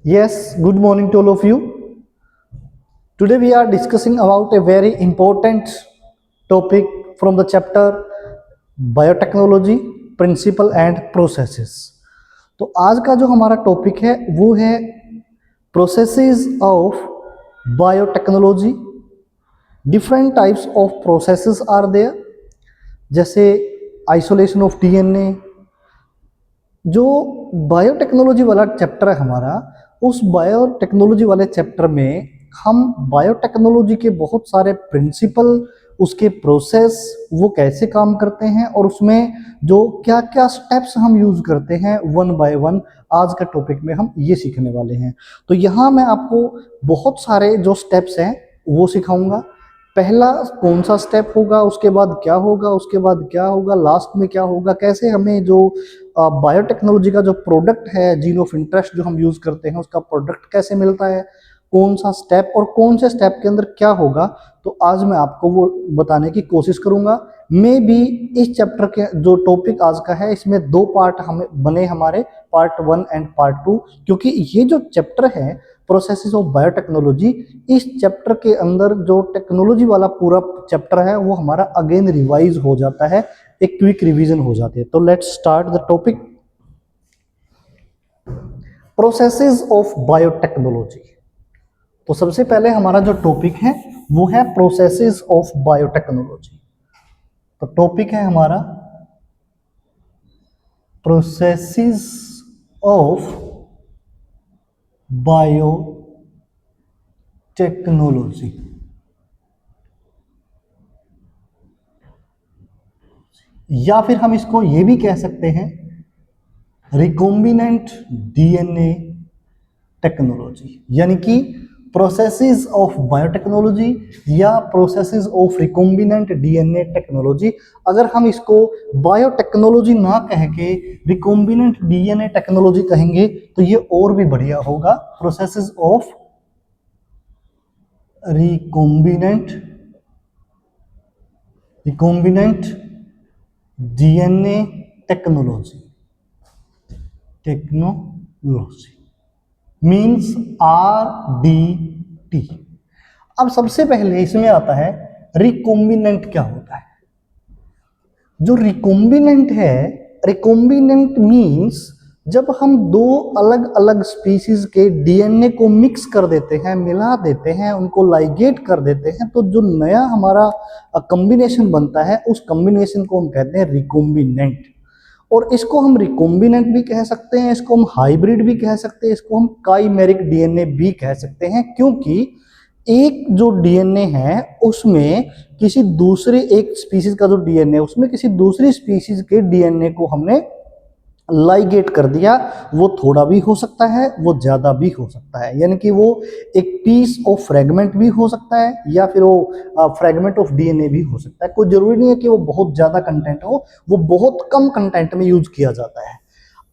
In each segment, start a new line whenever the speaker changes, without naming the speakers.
Yes, good morning to all of you. Today we are discussing about a very important topic from the chapter Biotechnology, Principle and Processes. तो आज का जो हमारा topic है वो है processes of biotechnology. Different types of processes are there, जैसे isolation of DNA. जो बायोटेक्नोलॉजी वाला चैप्टर है हमारा, उस बायोटेक्नोलॉजी वाले चैप्टर में हम बायोटेक्नोलॉजी के बहुत सारे प्रिंसिपल, उसके प्रोसेस, वो कैसे काम करते हैं और उसमें जो क्या क्या स्टेप्स हम यूज करते हैं वन बाय वन, आज का टॉपिक में हम ये सीखने वाले हैं. तो यहाँ मैं आपको बहुत सारे जो स्टेप्स हैं वो सिखाऊंगा. पहला कौन सा स्टेप होगा, उसके बाद क्या होगा, उसके बाद क्या होगा, लास्ट में क्या होगा, कैसे हमें जो बायोटेक्नोलॉजी का जो प्रोडक्ट है, जीन ऑफ इंटरेस्ट जो हम यूज करते हैं, उसका प्रोडक्ट कैसे मिलता है, कौन सा स्टेप और कौन से स्टेप के अंदर क्या होगा, तो आज मैं आपको वो बताने की कोशिश करूंगा. मे बी इस चैप्टर के जो टॉपिक आज का है, इसमें दो पार्ट हमें बने, हमारे पार्ट 1 एंड पार्ट 2, क्योंकि ये जो चैप्टर है प्रोसेसेस ऑफ बायोटेक्नोलॉजी, इस चैप्टर के अंदर जो टेक्नोलॉजी वाला पूरा चैप्टर है वो हमारा अगेन रिवाइज हो जाता है, एक क्विक रिवीजन हो जाती है. तो let's start the topic processes of biotechnology. तो सबसे पहले हमारा जो टॉपिक है वो है प्रोसेसेस ऑफ बायोटेक्नोलॉजी. तो टॉपिक है हमारा प्रोसेसेस ऑफ बायोटेक्नोलॉजी. या फिर हम इसको ये भी कह सकते हैं रिकॉम्बिनेंट डीएनए टेक्नोलॉजी, यानी कि प्रोसेसेस ऑफ बायोटेक्नोलॉजी या processes of recombinant DNA technology. अगर हम इसको बायोटेक्नोलॉजी ना कह के रिकॉम्बिनेंट डीएनए टेक्नोलॉजी कहेंगे तो ये और भी बढ़िया होगा. Processes of recombinant DNA technology means RDT. अब सबसे पहले इसमें आता है रिकॉम्बिनेंट क्या होता है. जो रिकॉम्बिनेंट है, रिकॉम्बिनेंट मीन्स जब हम दो अलग अलग स्पीसीज के डीएनए को मिक्स कर देते हैं, मिला देते हैं, उनको लाइगेट कर देते हैं, तो जो नया हमारा कॉम्बिनेशन बनता है उस कॉम्बिनेशन को हम कहते हैं रिकॉम्बिनेंट. और इसको हम रिकॉम्बिनेंट भी कह सकते हैं, इसको हम हाइब्रिड भी कह सकते हैं, इसको हम काइमेरिक डीएनए भी कह सकते हैं, क्योंकि एक जो डीएनए है उसमें किसी दूसरे एक स्पीसीज का जो डीएनए, उसमें किसी दूसरी स्पीसीज के डीएनए को हमने लाइगेट कर दिया. वो थोड़ा भी हो सकता है, वो ज्यादा भी हो सकता है, यानी कि वो एक पीस ऑफ फ्रेगमेंट भी हो सकता है या फिर वो फ्रेगमेंट ऑफ डीएनए भी हो सकता है. कोई जरूरी नहीं है कि वो बहुत ज्यादा कंटेंट हो, वो बहुत कम कंटेंट में यूज किया जाता है.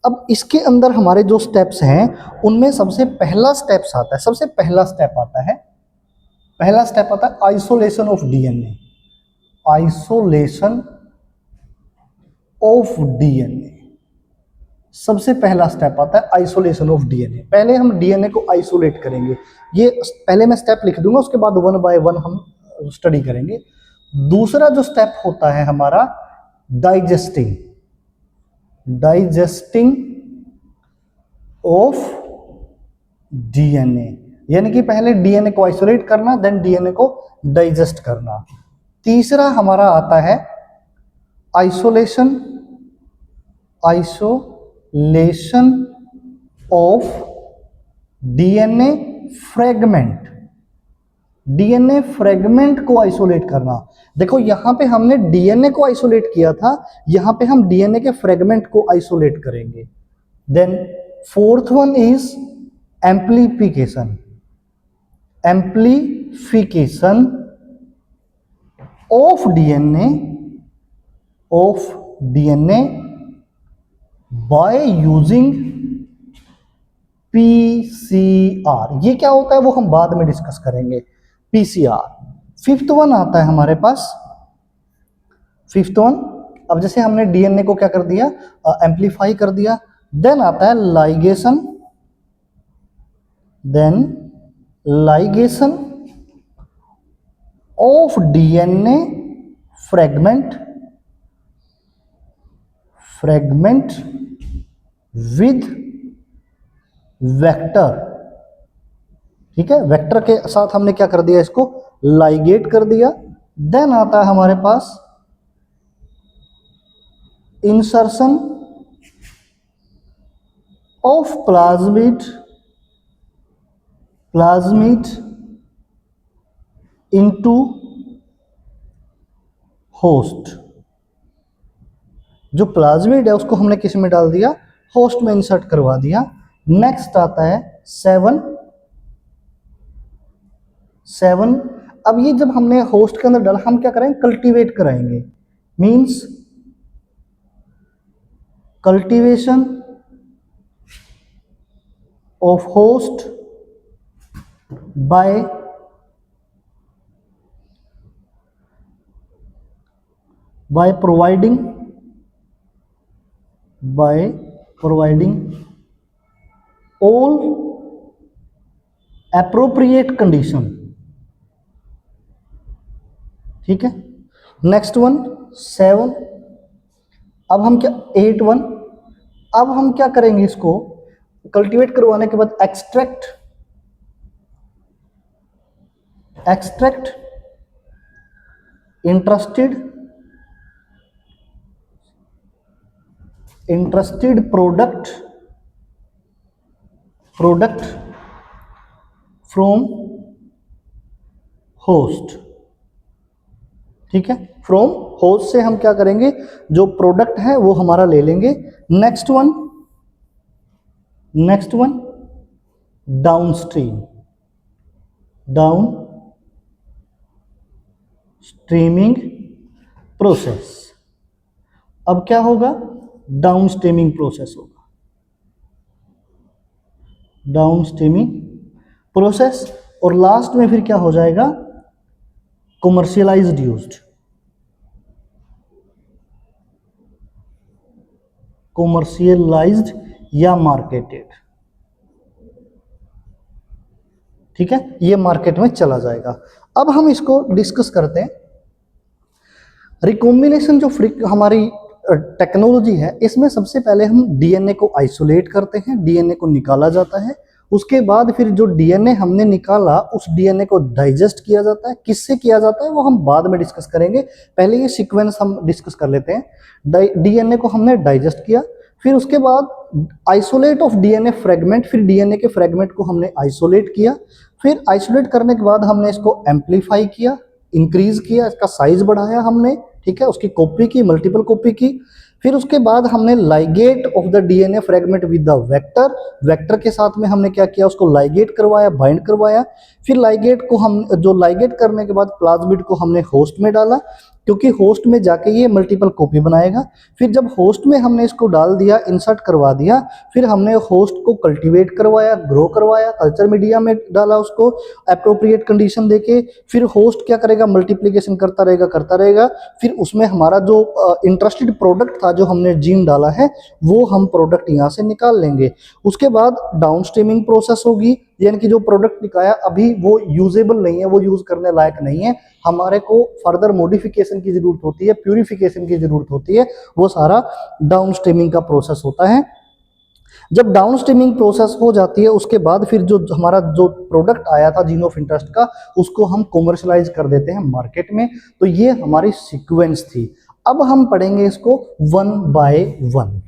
अब इसके अंदर हमारे जो स्टेप्स हैं उनमें सबसे पहला स्टेप्स आता है, सबसे पहला स्टेप आता है, पहला स्टेप आता है isolation of DNA. Isolation of DNA सबसे पहला स्टेप आता है आइसोलेशन ऑफ डीएनए. पहले हम डीएनए को आइसोलेट करेंगे. ये पहले मैं स्टेप लिख दूंगा, उसके बाद वन बाय वन हम स्टडी करेंगे. दूसरा जो स्टेप होता है हमारा डाइजेस्टिंग ऑफ डीएनए, यानी कि पहले डीएनए को आइसोलेट करना, देन डीएनए को डाइजेस्ट करना. तीसरा हमारा आता है isolation of DNA fragment. DNA fragment को आइसोलेट करना. देखो यहां पे हमने डीएनए को आइसोलेट किया था, यहां पे हम डीएनए के फ्रेगमेंट को आइसोलेट करेंगे. Then fourth one is amplification of DNA by using PCR. ये क्या होता है वो हम बाद में डिस्कस करेंगे. पीसीआर. फिफ्थ वन आता है हमारे पास, फिफ्थ वन, अब जैसे हमने डीएनए को क्या कर दिया, एम्प्लीफाई कर दिया. देन आता है ligation then ligation of DNA fragment with vector. ठीक है, वेक्टर के साथ हमने क्या कर दिया, इसको लाइगेट कर दिया। देन आता है हमारे पास insertion of plasmid into host. जो प्लाज्मिड है उसको हमने किस में डाल दिया, होस्ट में इंसर्ट करवा दिया। नेक्स्ट आता है 7। अब ये जब हमने होस्ट के अंदर डाला, हम क्या करेंगे, कल्टीवेट कराएंगे। Means cultivation of host bye providing all appropriate condition। ठीक है, नेक्स्ट वन 7। अब हम क्या 8 अब हम क्या करेंगे, इसको कल्टीवेट करवाने के बाद extract interested product from host. ठीक है, फ्रॉम होस्ट से हम क्या करेंगे, जो प्रोडक्ट है वो हमारा ले लेंगे। Next one down streaming process. अब क्या होगा, डाउन स्ट्रीमिंग प्रोसेस होगा, और लास्ट में फिर क्या हो जाएगा, कमर्शियलाइज्ड या मार्केटेड। ठीक है, ये मार्केट में चला जाएगा। अब हम इसको डिस्कस करते हैं। रिकॉम्बिनेशन जो हमारी टेक्नोलॉजी है, इसमें सबसे पहले हम डीएनए को आइसोलेट करते हैं, डीएनए को निकाला जाता है। उसके बाद फिर जो डीएनए हमने निकाला, उस डीएनए को डाइजेस्ट किया जाता है। किससे किया जाता है वो हम बाद में डिस्कस करेंगे, पहले ये सीक्वेंस हम डिस्कस कर लेते हैं। डीएनए को हमने डाइजेस्ट किया, फिर उसके बाद आइसोलेट ऑफ डीएनए फ्रेगमेंट, फिर डीएनए के फ्रेगमेंट को हमने आइसोलेट किया। फिर आइसोलेट करने के बाद हमने इसको एम्पलीफाई किया, इंक्रीज किया, इसका साइज बढ़ाया हमने। ठीक है, उसकी कॉपी की, मल्टीपल कॉपी की। फिर उसके बाद हमने ligate of the DNA fragment with the vector के साथ में हमने क्या किया, उसको लाइगेट करवाया, बाइंड करवाया। फिर लाइगेट को हम जो लाइगेट करने के बाद प्लाज्मिड को हमने होस्ट में डाला, क्योंकि होस्ट में जाके ये मल्टीपल कॉपी बनाएगा। फिर जब होस्ट में हमने इसको डाल दिया, इंसर्ट करवा दिया, फिर हमने होस्ट को कल्टीवेट करवाया, ग्रो करवाया, कल्चर मीडिया में डाला, उसको एप्रोप्रिएट कंडीशन देके। फिर होस्ट क्या करेगा, मल्टीप्लिकेशन करता रहेगा। फिर उसमें हमारा जो इंटरेस्टेड प्रोडक्ट था, जो हमने जीन डाला है, वो हम प्रोडक्ट यहाँ से निकाल लेंगे। उसके बाद डाउन स्ट्रीमिंग प्रोसेस होगी, यानी कि जो प्रोडक्ट निकाया अभी वो यूजेबल नहीं है, वो यूज करने लायक नहीं है, हमारे को फर्दर मॉडिफिकेशन की जरूरत होती है, प्यूरिफिकेशन की जरूरत होती है। वो सारा डाउन स्ट्रीमिंग का प्रोसेस होता है। जब डाउन स्ट्रीमिंग प्रोसेस हो जाती है, उसके बाद फिर जो हमारा जो प्रोडक्ट आया था जीन ऑफ इंटरेस्ट का, उसको हम कॉमर्शलाइज कर देते हैं मार्केट में। तो ये हमारी सीक्वेंस थी। अब हम पढ़ेंगे इसको 1 बाय 1।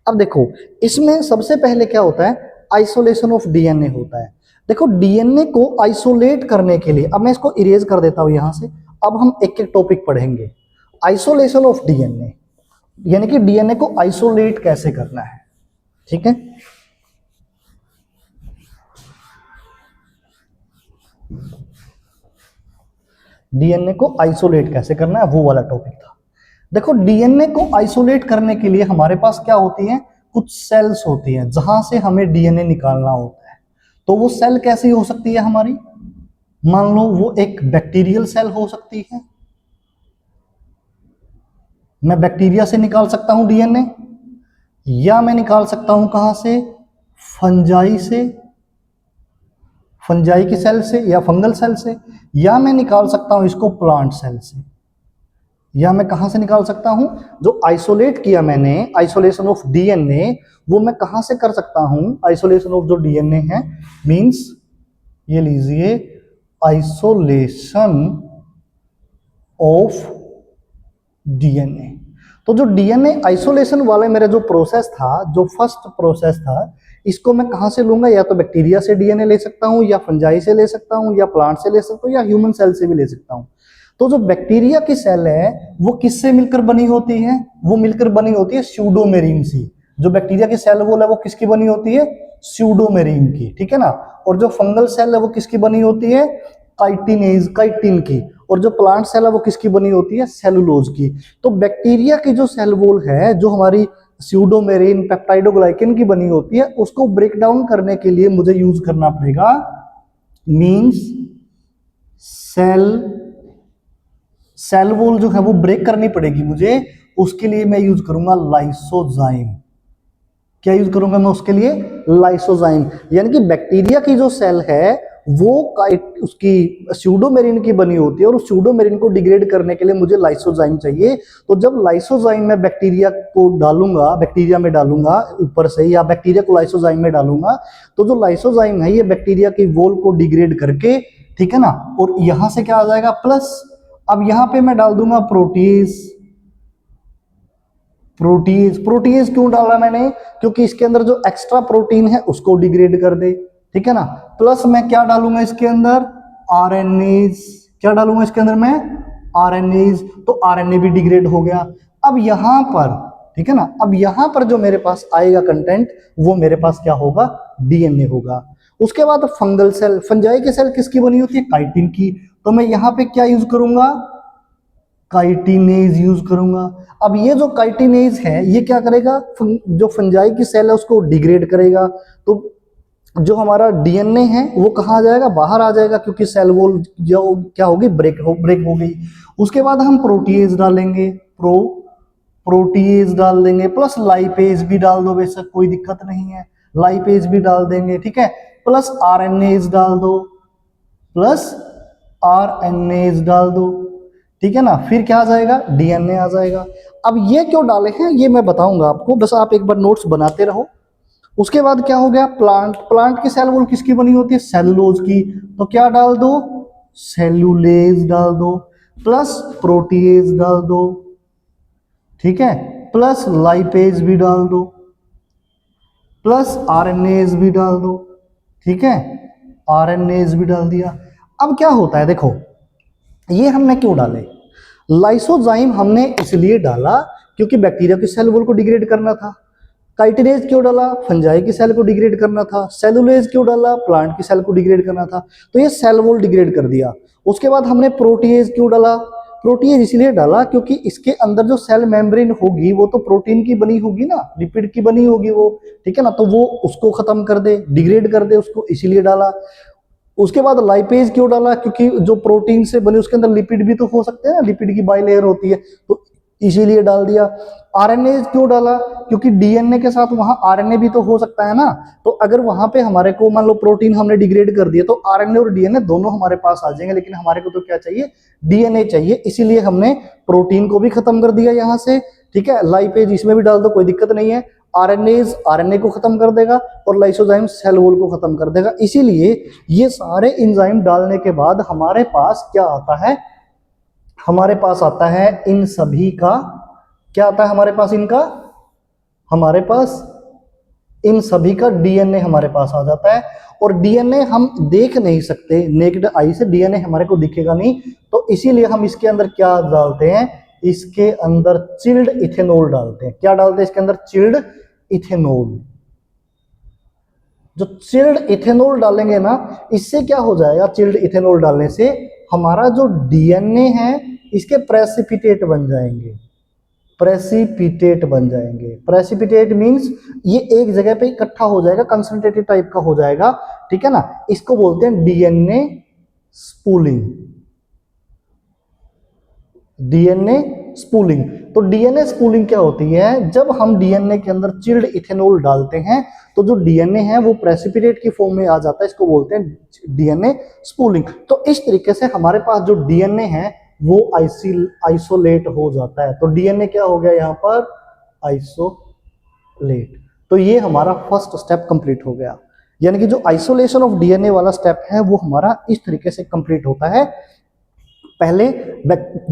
अब देखो, इसमें सबसे पहले क्या होता है, आइसोलेशन ऑफ डीएनए होता है। देखो, डीएनए को आइसोलेट करने के लिए, अब मैं इसको इरेज कर देता हूं यहां से। अब हम एक एक टॉपिक पढ़ेंगे। आइसोलेशन ऑफ डीएनए, यानी कि डीएनए को आइसोलेट कैसे करना है। ठीक है, डीएनए को आइसोलेट कैसे करना है, वो वाला टॉपिक था। देखो, डीएनए को आइसोलेट करने के लिए हमारे पास क्या होती है, कुछ सेल्स होती हैं जहां से हमें डीएनए निकालना होता है। तो वो सेल कैसी हो सकती है हमारी, मान लो वो एक बैक्टीरियल सेल हो सकती है। मैं बैक्टीरिया से निकाल सकता हूं डीएनए, या मैं निकाल सकता हूं कहां से, फंजाई से, फंजाई की सेल से या फंगल सेल से, या मैं निकाल सकता हूं इसको प्लांट सेल से। या मैं कहां से निकाल सकता हूं, जो आइसोलेट किया मैंने, आइसोलेशन ऑफ डीएनए, वो मैं कहां से कर सकता हूं, आइसोलेशन ऑफ जो डीएनए है, मींस ये लीजिए आइसोलेशन ऑफ डीएनए। तो जो डीएनए आइसोलेशन वाला मेरा जो प्रोसेस था, जो फर्स्ट प्रोसेस था, इसको मैं कहां से लूंगा, या तो बैक्टीरिया से डीएनए ले सकता हूं, या फंजाई से ले सकता हूं, या प्लांट से ले सकता हूं, या ह्यूमन सेल से भी ले सकता हूं। तो जो बैक्टीरिया की सेल है वो किससे मिलकर बनी होती है, वो मिलकर बनी होती है स्यूडोमेरीन से। जो बैक्टीरिया की सेल वॉल है वो किसकी बनी होती है, स्यूडोमेरीन की, ठीक है ना। और जो फंगल सेल है वो किसकी बनी होती है, काइटिनेज, काइटिन की। और जो प्लांट सेल है वो किसकी बनी होती है, सेलुलोज की। तो बैक्टीरिया की जो सेल वॉल है, जो हमारी स्यूडोमेरीन पेप्टाइडोग्लाइकेन की बनी होती है, उसको ब्रेक डाउन करने के लिए मुझे यूज करना पड़ेगा मींस सेल वॉल जो है वो ब्रेक करनी पड़ेगी मुझे। उसके लिए मैं यूज करूंगा लाइसोजाइम। क्या यूज करूंगा मैं उसके लिए, लाइसोजाइम। यानी कि बैक्टीरिया की जो सेल है वो उसकी स्यूडोमेरिन की बनी होती है, और उस स्यूडोमेरिन को डिग्रेड करने के लिए मुझे लाइसोजाइम चाहिए। तो जब लाइसोजाइम में बैक्टीरिया को डालूंगा, बैक्टीरिया में डालूंगा ऊपर से, या बैक्टीरिया को लाइसोजाइम में डालूंगा, तो जो लाइसोजाइम है ये बैक्टीरिया की वॉल को डिग्रेड करके, ठीक है ना, और यहां से क्या आ जाएगा प्लस। अब यहां पे मैं डाल दूंगा प्रोटीज। प्रोटीज क्यों डाला मैंने, क्योंकि इसके अंदर जो एक्स्ट्रा प्रोटीन है उसको डिग्रेड कर दे, ठीक है ना। प्लस मैं क्या डालूंगा इसके अंदर, आरएनएज। क्या डालूंगा इसके अंदर मैं, आरएनएज। तो आरएनए भी डिग्रेड हो गया। अब यहां पर, ठीक है ना, अब यहां पर जो मेरे पास आएगा कंटेंट, वो मेरे पास क्या होगा, डीएनए होगा। उसके बाद फंगल सेल, फंजाई की सेल किसकी बनी होती है, काइटिन की। तो मैं यहां पे क्या यूज करूंगा, काइटिनेज यूज करूंगा। अब ये जो काइटिनेज है ये क्या करेगा, जो फंजाई की सेल है उसको डिग्रेड करेगा। तो जो हमारा डीएनए है वो कहाँ आ जाएगा, बाहर आ जाएगा, क्योंकि सेल वॉल जो क्या होगी, ब्रेक हो गई। उसके बाद हम प्रोटीएज डालेंगे, प्रोटीएज डाल देंगे, प्लस लाइपेज भी डाल दो, बेशक कोई दिक्कत नहीं है, लाइपेज भी डाल देंगे, ठीक है। प्लस आरएनएज डाल दो, प्लस आरएनएज डाल दो, ठीक है ना। फिर क्या आ जाएगा, डीएनए आ जाएगा। अब ये क्यों डाले हैं ये मैं बताऊंगा आपको, बस आप एक बार नोट्स बनाते रहो। उसके बाद क्या हो गया, प्लांट की सेल वॉल किसकी बनी होती है, सेलुलोज की। तो क्या डाल दो, सेलुलेज डाल दो, प्लस प्रोटीएज डाल दो, ठीक है, प्लस लाइपेज भी डाल दो, प्लस आरएनएज भी डाल दो, ठीक है, आरएनएज भी डाल दिया। अब क्या होता है देखो, ये हमने क्यों डाले, लाइसोजाइम हमने इसलिए डाला क्योंकि बैक्टीरिया की सेल वॉल को डिग्रेड करना था। काइटिनेज क्यों डाला, फंजाई की सेल को डिग्रेड करना था। सेलुलेज क्यों डाला, प्लांट की सेल को डिग्रेड करना था। तो ये सेल वॉल डिग्रेड कर दिया। उसके बाद हमने प्रोटीएज क्यों डाला, प्रोटीएज इसलिए डाला क्योंकि इसके अंदर जो सेल मेम्ब्रेन होगी वो तो प्रोटीन की बनी होगी ना, लिपिड की बनी होगी वो, ठीक है ना। तो वो उसको खत्म कर दे, डिग्रेड कर दे उसको, इसीलिए डाला। उसके बाद लाइपेज क्यों डाला, क्योंकि जो प्रोटीन से बने उसके अंदर लिपिड भी तो हो सकते हैं ना, लिपिड की बाइलेयर होती है, तो इसीलिए डाल दिया। आरएनए क्यों डाला, क्योंकि डीएनए के साथ वहां आरएनए भी तो हो सकता है ना। तो अगर वहां पे हमारे को मान लो प्रोटीन हमने डिग्रेड कर दिया, तो आरएनए और डीएनए दोनों हमारे पास आ जाएंगे, लेकिन हमारे को तो क्या चाहिए, डीएनए चाहिए। इसीलिए हमने प्रोटीन को भी खत्म कर दिया यहां से, ठीक है। लाइपेज इसमें भी डाल दो, कोई दिक्कत नहीं है। आरएनएज आरएनए को खत्म कर देगा, और लाइसोजाइम सेल वॉल को खत्म कर देगा। इसीलिए ये सारे एंजाइम डालने के बाद हमारे पास क्या आता है, हमारे पास आता है इन सभी का, क्या आता है हमारे पास, इनका, हमारे पास इन सभी का डीएनए हमारे पास आ जाता है। और डीएनए हम देख नहीं सकते नेक्ड आई से, डीएनए हमारे को दिखेगा नहीं, तो इसीलिए हम इसके अंदर क्या डालते हैं, इसके अंदर चिल्ड इथेनॉल डालते हैं। क्या डालते हैं इसके अंदर, चिल्ड इथेनॉल। जो चिल्ड इथेनॉल डालेंगे ना, इससे क्या हो जाएगा, चिल्ड इथेनॉल डालने से हमारा जो डीएनए है इसके प्रेसिपिटेट बन जाएंगे, प्रेसिपिटेट बन जाएंगे। प्रेसिपिटेट मींस ये एक जगह पे इकट्ठा हो जाएगा, कंसंट्रेटेड टाइप का हो जाएगा, ठीक है ना। इसको बोलते हैं डीएनए स्पूलिंग, डीएनए स्पूलिंग। तो डीएनए स्पूलिंग क्या होती है, जब हम डीएनए के अंदर चिल्ड इथेनॉल डालते हैं तो जो डीएनए है वो प्रेसिपिटेट की फॉर्म में आ जाता है, इसको बोलते हैं डीएनए स्पूलिंग। तो इस तरीके से हमारे पास जो डीएनए है वो आइसोलेट हो जाता है। तो डीएनए क्या हो गया यहाँ पर, आइसोलेट। तो ये हमारा फर्स्ट स्टेप कंप्लीट हो गया, यानी कि जो आइसोलेशन ऑफ डीएनए वाला स्टेप है वो हमारा इस तरीके से कंप्लीट होता है। पहले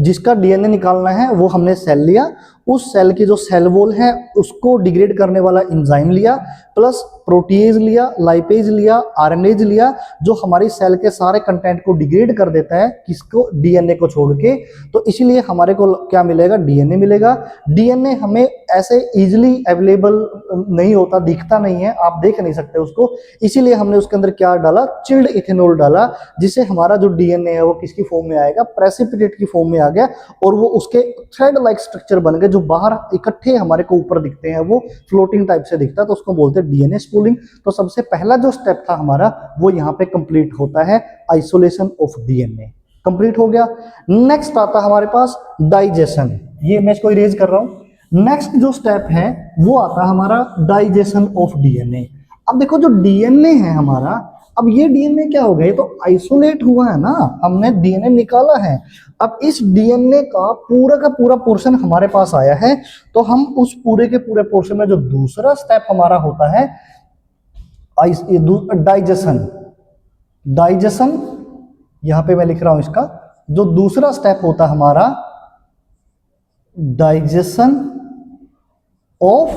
जिसका डीएनए निकालना है वो हमने सेल लिया, उस सेल की जो सेल वॉल है उसको डिग्रेड करने वाला एंजाइम लिया, प्लस प्रोटीएज लिया, लाइपेज लिया, आरएनएज लिया, जो हमारी सेल के सारे कंटेंट को डिग्रेड कर देता है, किसको, डीएनए को छोड़ के। तो इसीलिए हमारे को क्या मिलेगा, डीएनए मिलेगा। डीएनए हमें ऐसे इजीली अवेलेबल नहीं होता, दिखता नहीं है, आप देख नहीं सकते उसको, इसीलिए हमने उसके अंदर क्या डाला, चिल्ड इथेनॉल डाला, जिससे हमारा जो डीएनए है वो किसकी फॉर्म में आएगा, प्रेसिपिटेट की फॉर्म में आ गया, और वो उसके थ्रेड लाइक स्ट्रक्चर बन गए, जो बाहर इकट्ठे हमारे को ऊपर दिखते हैं, वो फ्लोटिंग टाइप से दिखता है, तो उसको बोलते हैं डीएनए स्पूलिंग। तो सबसे पहला जो स्टेप था हमारा वो यहाँ पे कंप्लीट होता है, आइसोलेशन ऑफ डीएनए कंप्लीट हो गया। नेक्स्ट आता हमारे पास डाइजेशन, ये मैं इसको इरेज कर रहा हूं। नेक्स्ट जो स्टेप है वो आता हमारा डाइजेशन ऑफ डीएनए। अब देखो जो डीएनए है हमारा, अब ये डीएनए क्या हो गया, ये तो आइसोलेट हुआ है ना, हमने डीएनए निकाला है। अब इस डीएनए का पूरा पोर्शन हमारे पास आया है, तो हम उस पूरे के पूरे पोर्शन में जो दूसरा स्टेप हमारा होता है डाइजेशन। डाइजेशन यहां पे मैं लिख रहा हूं, इसका जो दूसरा स्टेप होता हमारा डाइजेशन ऑफ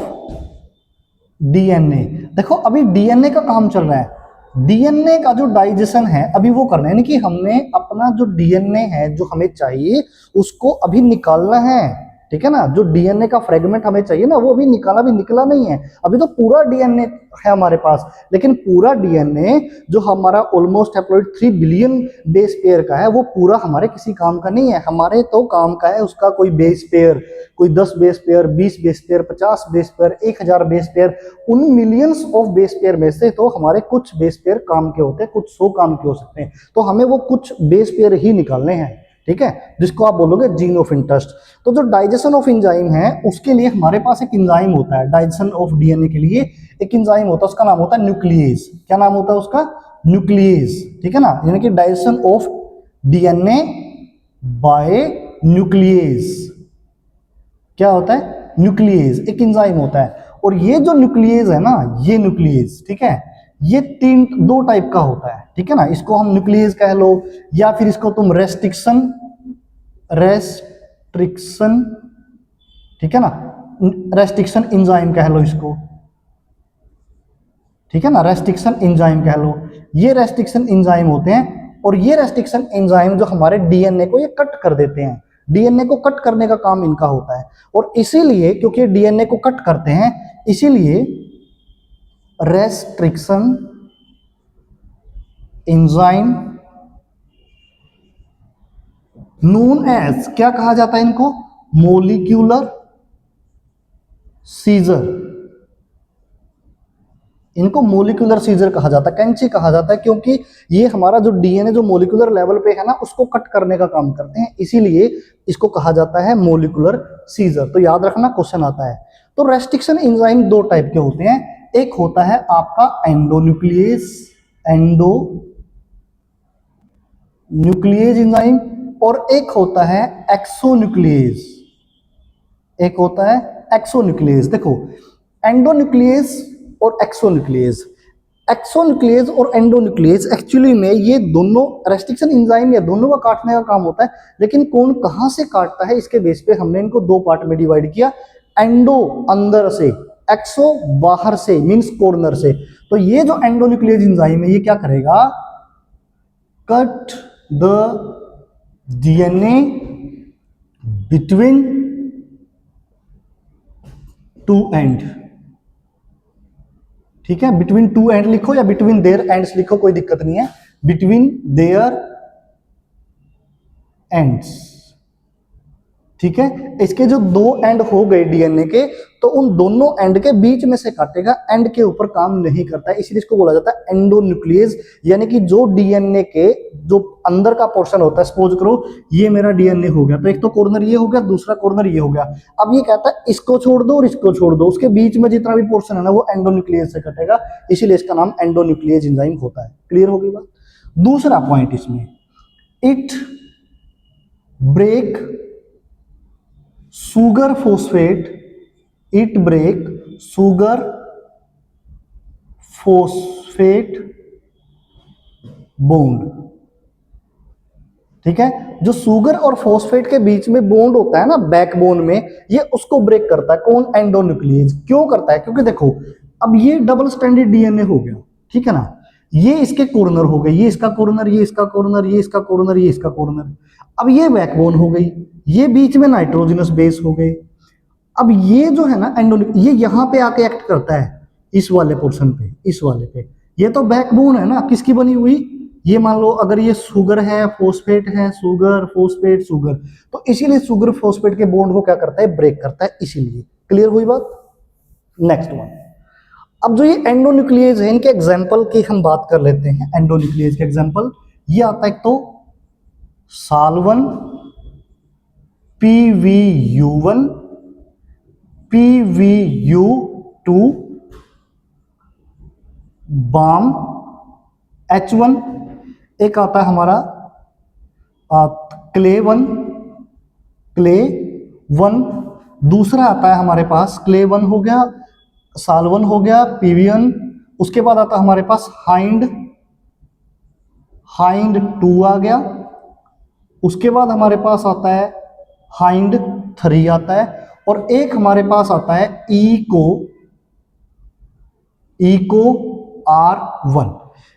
डीएनए। देखो अभी डीएनए का काम चल रहा है, डीएनए का जो डाइजेशन है अभी वो करना है, यानी कि हमने अपना जो डीएनए है जो हमें चाहिए उसको अभी निकालना है, ठीक है ना। जो डीएनए का फ्रेगमेंट हमें चाहिए ना वो अभी निकला नहीं है, अभी तो पूरा डीएनए है हमारे पास, लेकिन पूरा डीएनए जो हमारा almost haploid 3 billion base pair का है वो पूरा हमारे किसी काम का नहीं है। हमारे तो काम का है उसका कोई बेस पेयर, कोई 10 base pair, 20 base pair, 50 base pair, 1000 base pair, उन मिलियंस ऑफ बेस पेयर में से तो हमारे कुछ बेस पेयर काम के होते हैं, कुछ 100 काम के हो सकते हैं, तो हमें वो कुछ बेस पेयर ही निकालने हैं, ठीक है, जिसको आप बोलोगे जीन ऑफ इंटरेस्ट। तो जो डाइजेशन ऑफ एंजाइम है उसके लिए हमारे पास एक एंजाइम होता है, डाइजेशन ऑफ डीएनए के लिए एक एंजाइम होता है, उसका नाम होता है न्यूक्लियेज। क्या नाम होता है उसका, न्यूक्लियेज, ठीक है ना, यानी कि digestion of DNA bye nuclease. क्या होता है, न्यूक्लियेज एक एंजाइम होता है, और ये जो न्यूक्लियेज है ना, ये न्यूक्लियेज, ठीक है, ये दो टाइप का होता है, ठीक है ना, इसको हम न्यूक्लियेज कह लो, या फिर इसको तुम रेस्ट्रिक्शन, ठीक है ना, रेस्ट्रिक्शन एंजाइम कह लो इसको, ठीक है ना, रेस्ट्रिक्शन एंजाइम कह लो। ये रेस्ट्रिक्शन एंजाइम होते हैं, और ये रेस्ट्रिक्शन एंजाइम जो हमारे डीएनए को ये कट कर देते हैं, डीएनए को कट करने का काम इनका होता है, और इसीलिए क्योंकि डीएनए को कट करते हैं इसीलिए रेस्ट्रिक्शन एंजाइम नोन एज, क्या कहा जाता है इनको, मोलिक्यूलर सीजर। इनको मोलिकुलर सीजर कहा जाता है, कैंची कहा जाता है, क्योंकि ये हमारा जो डीएनए जो मोलिकुलर लेवल पे है ना उसको कट करने का काम करते हैं, इसीलिए इसको कहा जाता है मोलिकुलर सीजर। तो याद रखना क्वेश्चन आता है। तो रेस्ट्रिक्शन एंजाइम दो टाइप के होते हैं, एक होता है आपका एंडोन्यूक्लियेज, एंडोन्यूक्लियेज एंजाइम, और एक होता है एक्सोन्यूक्लियेज, एक होता है एक्सोन्यूक्लियेज। देखो एंडोन्यूक्लियेज और एक्सोन्यूक्लियेज, एक्सोन्यूक्लियेज और एंडोन्यूक्लियेज एक्चुअली में ये दोनों रेस्ट्रिक्शन एंजाइम या दोनों का काटने का काम होता है, लेकिन कौन कहां से काटता है इसके बेस पे हमने इनको दो पार्ट में डिवाइड किया। एंडो अंदर से, एक्सो बाहर से, मींस कॉर्नर से। तो ये जो एंडोन्यूक्लियेज एंजाइम है ये क्या करेगा, cut the DNA between two and, ठीक है, बिटवीन टू एंड लिखो या बिटवीन देयर एंड्स लिखो, कोई दिक्कत नहीं है, बिटवीन देयर एंड्स, ठीक है, इसके जो दो एंड हो गए डीएनए के, तो उन दोनों एंड के बीच में से काटेगा, एंड के ऊपर काम नहीं करता है, इसलिए इसको बोला जाता है एंडोन्यूक्लियस। यानी कि जो डीएनए के जो अंदर का पोर्शन होता है, सपोज करो ये मेरा डीएनए हो गया, तो एक तो कॉर्नर ये हो गया, दूसरा कॉर्नर ये हो गया। अब ये कहता है इसको छोड़ दो और इसको छोड़ दो, उसके बीच में जितना भी पोर्शन है ना वो एंडोन्यूक्लियस से कटेगा, इसीलिए इसका नाम एंडोन्यूक्लियस एंजाइम होता है। क्लियर हो गई बात। दूसरा पॉइंट इसमें, it break sugar phosphate, it break sugar phosphate bond. ठीक है, जो सुगर और फॉस्फेट के बीच में बॉन्ड होता है ना बैकबोन में, ये उसको ब्रेक करता है कौन? एंडोन्यूक्लियस। क्यों करता है? क्योंकि देखो अब ये डबल स्ट्रैंडेड डीएनए हो गया, ठीक है ना, ये इसके कॉर्नर हो गए, ये इसका कॉर्नर, ये इसका कॉर्नर, ये इसका कॉर्नर, ये इसका कॉर्नर। अब ये बैकबोन हो गई, ये बीच में नाइट्रोजनस बेस हो गए। अब ये जो है ना ये यहां पे आके एक्ट करता है इस वाले पोर्शन पे, इस वाले पे। ये तो बैकबोन है ना किसकी बनी हुई, ये मान लो अगर ये शुगर है, फॉस्फेट है, शुगर फॉस्फेट शुगर, तो इसीलिए शुगर फॉस्फेट के बॉन्ड को क्या करता है? ब्रेक करता है, इसीलिए। क्लियर हुई बात। नेक्स्ट वन, अब जो ये एंडोन्यूक्लियस है, इनके एग्जांपल की हम बात कर लेते हैं। एंडोन्यूक्लियस के एग्जांपल ये आता है, एक तो साल1, PVU1, PVU2, बाम H1, एक आता है हमारा क्ले1, क्ले1, दूसरा आता है हमारे पास क्ले1 हो गया, साल1 हो गया, PV1, उसके बाद आता है हमारे पास हाइंड 2 आ गया, उसके बाद हमारे पास आता है हाइंड 3 आता है, और एक हमारे पास आता है इको R1।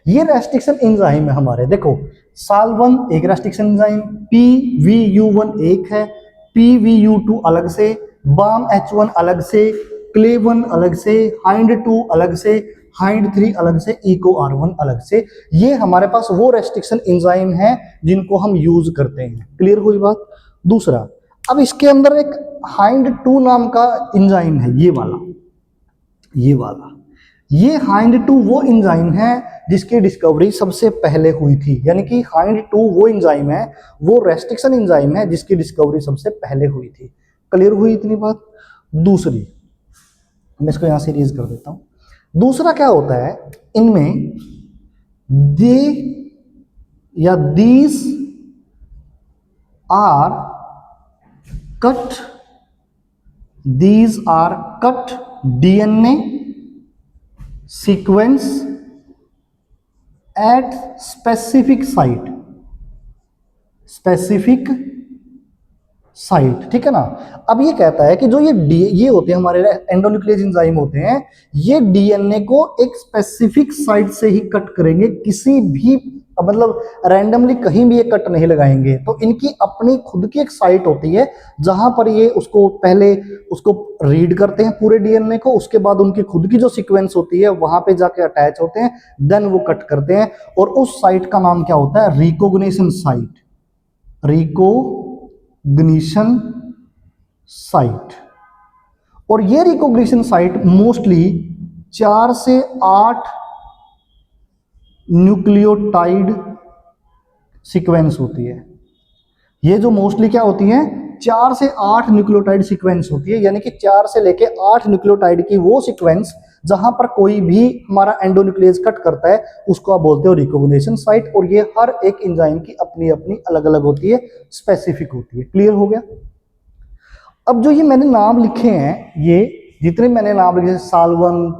ये रेस्ट्रिक्शन एंजाइम है हमारे। देखो साल1 एक रेस्ट्रिक्शन एंजाइम, PVU1 एक है, PVU2 अलग से, बाम H1 अलग से, क्ले1 अलग से, हाइंड 2 अलग से, हाइंड 3 अलग से, इको R1 अलग से। ये हमारे पास वो रेस्ट्रिक्शन एंजाइम है जिनको हम यूज करते हैं। क्लियर हुई बात। दूसरा, अब इसके अंदर एक हाइंड 2 नाम का एंजाइम है, ये वाला ये हाइंड 2 वो एंजाइम है जिसकी डिस्कवरी सबसे पहले हुई थी। यानी कि हाइंड 2 वो एंजाइम है, वो रेस्ट्रिक्शन एंजाइम है जिसकी डिस्कवरी सबसे पहले हुई थी। क्लियर हुई इतनी बात। दूसरी, मैं इसको यहां से इरेज कर देता हूं। दूसरा क्या होता है, इनमें दे या these are cut DNA sequence at specific site, ठीक है ना। अब ये कहता है कि जो ये होते हैं हमारे एंडोन्यूक्लियस एंजाइम होते हैं, ये डीएनए को एक स्पेसिफिक साइट से ही कट करेंगे, किसी भी मतलब रैंडमली कहीं भी ये कट नहीं लगाएंगे। तो इनकी अपनी खुद की एक साइट होती है जहां पर ये उसको पहले उसको रीड करते हैं पूरे डीएनए को, उसके बाद उनकी खुद की जो सीक्वेंस होती है वहां पे जाके अटैच होते हैं, देन वो कट करते हैं। और उस साइट का नाम क्या होता है? Recognition site. और ये रिकॉग्निशन साइट मोस्टली 4 से 8 न्यूक्लियोटाइड सीक्वेंस होती है। ये जो मोस्टली क्या होती है, 4 से 8 न्यूक्लियोटाइड सीक्वेंस होती है। यानी कि 4 से लेके 8 न्यूक्लियोटाइड की वो सीक्वेंस जहां पर कोई भी हमारा एंडोन्यूक्लियस कट करता है उसको आप बोलते हो रिकॉग्निशन साइट। और ये हर एक एंजाइम की अपनी अपनी अलग अलग होती है, स्पेसिफिक होती है। क्लियर हो गया। अब जो ये मैंने नाम लिखे हैं, ये जितने मैंने नाम लिखे, साल1,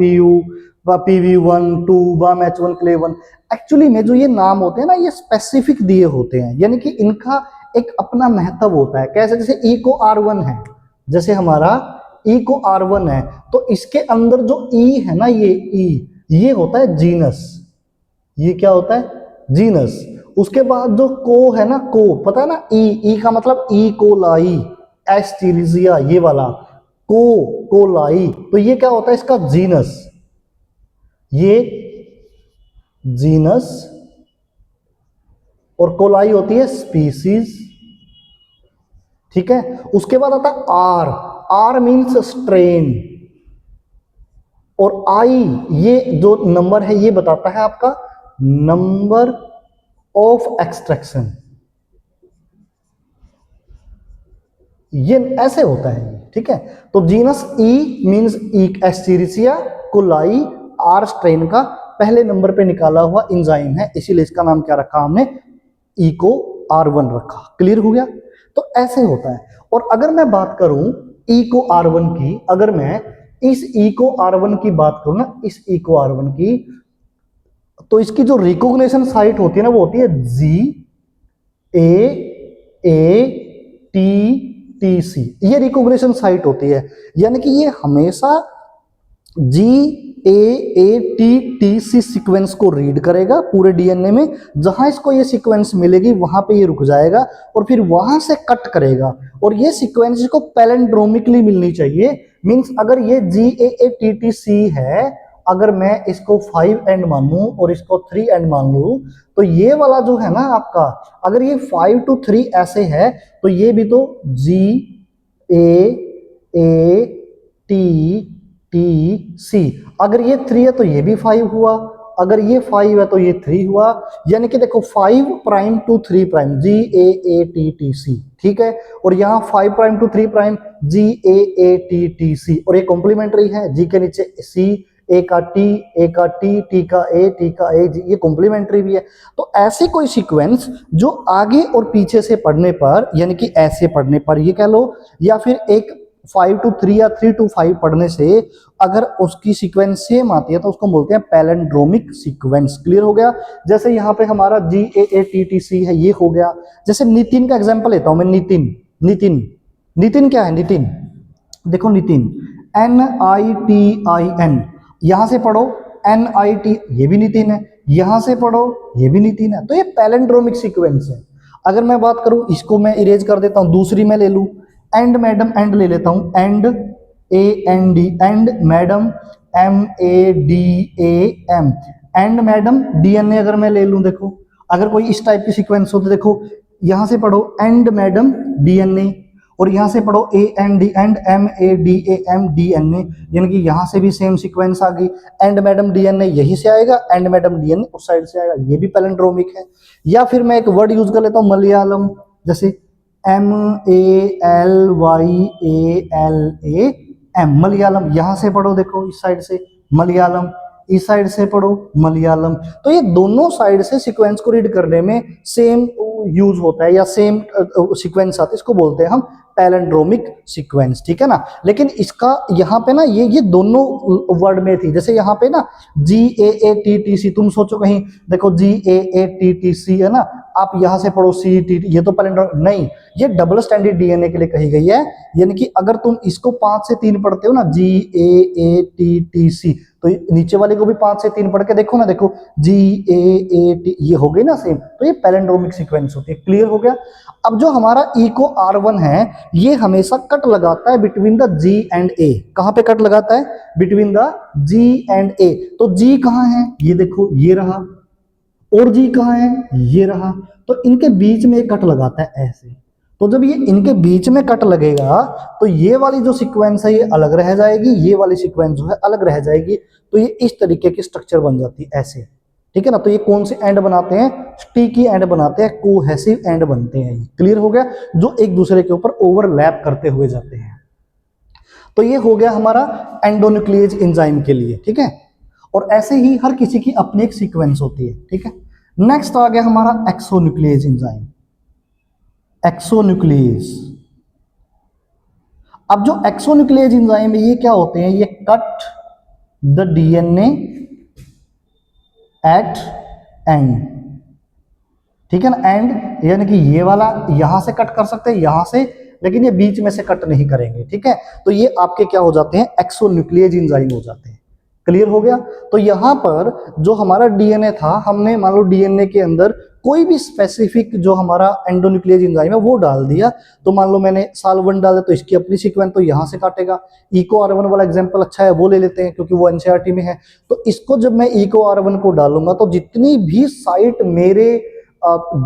PV1, 2, बाम H1, क्ले1, एक्चुअली में जो ये नाम होते हैं ना, ये स्पेसिफिक दिए होते हैं। यानी कि इनका एक अपना महत्व होता है। कैसे? जैसे इको R1 है, जैसे हमारा इको R1 है, तो इसके अंदर जो ई है ना, ये होता है जीनस। ये क्या होता है? जीनस। उसके बाद जो को है ना, को पता है ना, ई का मतलब ई कोलाई, एस्टीरिजिया, ये वाला कोलाई, तो ये क्या होता है? इसका जीनस। ये जीनस और कोलाई होती है स्पीसीज। ठीक है। उसके बाद आता है आर, आर मीन्स स्ट्रेन, और आई ये जो नंबर है ये बताता है आपका नंबर ऑफ एक्सट्रैक्शन। ये ऐसे होता है ये, ठीक है। तो genus E means Escherichia coli, R strain का पहले नंबर पे निकाला हुआ इंजाइम है, इसीलिए इसका नाम क्या रखा हमने, इको R1 रखा। क्लियर हो गया। तो ऐसे होता है। और अगर मैं बात करूं इको R1 की, अगर मैं इस इको R1 की बात करूं ना, इस इको R1 की, तो इसकी जो रिकॉग्निशन साइट होती है ना, वो होती है GAATTC, ये रिकॉग्निशन साइट होती है। यानी कि ये हमेशा GAATTC सीक्वेंस को रीड करेगा पूरे डीएनए में, जहां इसको ये सीक्वेंस मिलेगी वहां पे ये रुक जाएगा और फिर वहां से कट करेगा, और ये सीक्वेंस इसको पैलेंड्रोमिकली मिलनी चाहिए। मींस अगर ये GAATTC है, अगर मैं इसको 5 एंड मानूं और इसको 3 एंड मान लूं, तो ये वाला जो है ना आपका, अगर ये 5 to 3 ऐसे है, तो ये भी तो GAATTC, अगर ये 3 है तो ये भी 5 हुआ, अगर ये 5 है तो ये 3 हुआ। यानी कि देखो 5 प्राइम टू 3 प्राइम GAATTC, ठीक है। और यहाँ 5 प्राइम टू 3 प्राइम GAATTC, और ये कॉम्प्लीमेंट्री है, जी के नीचे C, ए का टी, ए का टी, टी का ए, टी का ए, ये कॉम्प्लीमेंट्री भी है। तो ऐसी कोई सीक्वेंस जो आगे और पीछे से पढ़ने पर, यानी कि ऐसे पढ़ने पर ये कह लो, या फिर एक 5 to 3 या 3 to 5 पढ़ने से अगर उसकी सीक्वेंस सेम आती है तो उसको बोलते हैं पैलेंड्रोमिक सीक्वेंस। क्लियर हो गया। जैसे यहाँ पे हमारा GAATTC है, ये हो गया। जैसे नितिन का एग्जांपल लेता हूं मैं, नितिन, नितिन, नितिन क्या है, नितिन, देखो नितिन, NITIN, यहां से पढ़ो NIT, ये भी नितिन है, यहां से पढ़ो ये भी नितिन है, तो ये पैलेंड्रोमिक सीक्वेंस है। अगर मैं बात करूं, इसको मैं इरेज कर देता हूं, दूसरी मैं ले लूं, एंड मैडम, एंड ले लेता हूं, and AND, and madam MADAM, and madam DNA अगर मैं ले लूं, देखो अगर कोई इस टाइप की सीक्वेंस हो तो देखो यहां से पढ़ो एंड मैडम DNA, और यहां से पढ़ो AND, एंड MADAM DNA, यानी कि यहां से भी सेम सीक्वेंस आ गई। एंड मैडम DNA यही से आएगा, एंड मैडम DNA उस साइड से आएगा, ये भी पैलेंड्रोमिक है। या फिर मैं एक वर्ड यूज कर लेता हूं मलयालम, जैसे MALYALAM, मलयालम, यहां से पढ़ो देखो इस साइड से मलयालम, इस साइड से पढ़ो मलयालम। तो ये दोनों साइड से सीक्वेंस को रीड करने में सेम यूज होता है या सेम सीक्वेंस आता है, इसको बोलते हैं हम पैलेंड्रोमिक सीक्वेंस, ठीक है ना। लेकिन इसका यहाँ पे ना ये दोनों वर्ड में थी, जैसे यहाँ पे ना GAATTC, तुम सोचो कहीं देखो GAATTC है ना, आप यहाँ से पढ़ो CT, ये तो पैलेंड्रोमिक नहीं, ये डबल स्टैंडर्ड DNA के लिए कही गई है। यानी कि अगर तुम इसको 5 से 3 पढ़ते हो ना GAATTC, तो नीचे वाले को भी 5 से 3 पढ़ के देखो ना, देखो GAAT, ये हो गई ना सेम, तो ये पैलेंड्रोमिक सीक्वेंस होती है। क्लियर हो गया। अब जो हमारा इको R1 है, ये हमेशा कट लगाता है between the G and A। कहां पे कट लगाता है? Between the G and A। तो G कहां है? ये देखो ये रहा, और G कहां है? ये रहा। तो इनके बीच में कट लगाता है ऐसे। तो जब ये इनके बीच में कट लगेगा तो ये वाली जो सीक्वेंस है ये अलग रह जाएगी, ये वाली सीक्वेंस जो है अलग रह जाएगी। तो ये इस तरीके की स्ट्रक्चर बन जाती है ऐसे, ठीक है ना। तो ये कौन से एंड बनाते हैं? स्टिकी एंड बनाते हैं, कोहेसिव एंड बनते हैं। क्लियर हो गया, जो एक दूसरे के ऊपर ओवरलैप करते हुए जाते हैं। तो ये हो गया हमारा एंडोन्यूक्लिएज एंजाइम के लिए, ठीक है। और ऐसे ही हर किसी की अपनी एक सीक्वेंस होती है, ठीक है। नेक्स्ट आ गया हमारा एक्सोन्यूक्लिएज एंजाइम, एक्सोन्यूक्लिएज। अब जो एक्सोन्यूक्लिएज एंजाइम है ये क्या होते हैं? ये cut the DNA at end, ठीक है ना। एंड यानी कि ये वाला यहां से कट कर सकते हैं, यहां से, लेकिन ये बीच में से कट नहीं करेंगे, ठीक है। तो ये आपके क्या हो जाते हैं? एक्सोन्यूक्लिएज एंजाइम हो जाते हैं। क्लियर हो गया। तो यहां पर जो हमारा DNA था, हमने मान लो DNA के अंदर कोई भी स्पेसिफिक जो हमारा एंडोन्यूक्लिएज एंजाइम है वो डाल दिया। तो मान लो मैंने SAL1 डाला तो इसकी अपनी सीक्वेंस तो यहां से काटेगा। इको R1 वाला एग्जांपल अच्छा है, वो ले लेते हैं क्योंकि वो NCERT में है। तो इसको जब मैं इको R1 को डालूंगा तो जितनी भी साइट मेरे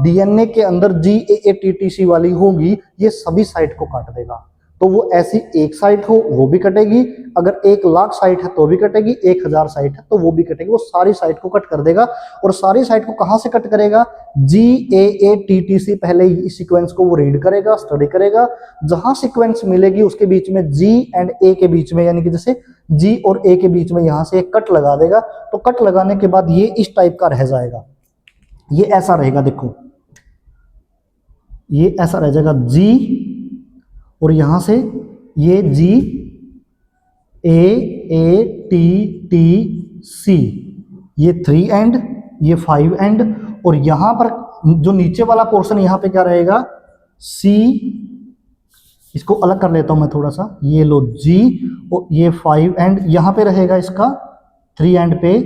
डीएनए के अंदर GAATTC वाली होंगी, ये सभी साइट को काट देगा। तो वो ऐसी एक साइट हो वो भी कटेगी, अगर 1,00,000 साइट है तो भी कटेगी, 1,000 साइट है तो वो भी कटेगी, वो सारी साइट को कट कर देगा। और सारी साइट को कहां से कट करेगा? GAATTC पहले इस सीक्वेंस को वो रीड करेगा, स्टडी करेगा, जहां सीक्वेंस मिलेगी उसके बीच में G एंड A के बीच में, यानी कि जैसे G और A के बीच में यहां से एक कट लगा देगा। तो कट लगाने के बाद ये इस टाइप का रह जाएगा, ये ऐसा रहेगा, देखो ये ऐसा रह जाएगा G, और यहां से ये GAATTC, ये 3 एंड, ये 5 एंड, और यहां पर जो नीचे वाला पोर्शन यहां पे क्या रहेगा? C, इसको अलग कर लेता हूं मैं थोड़ा सा, ये लो G, और ये 5 एंड यहां पे रहेगा इसका 3 एंड पे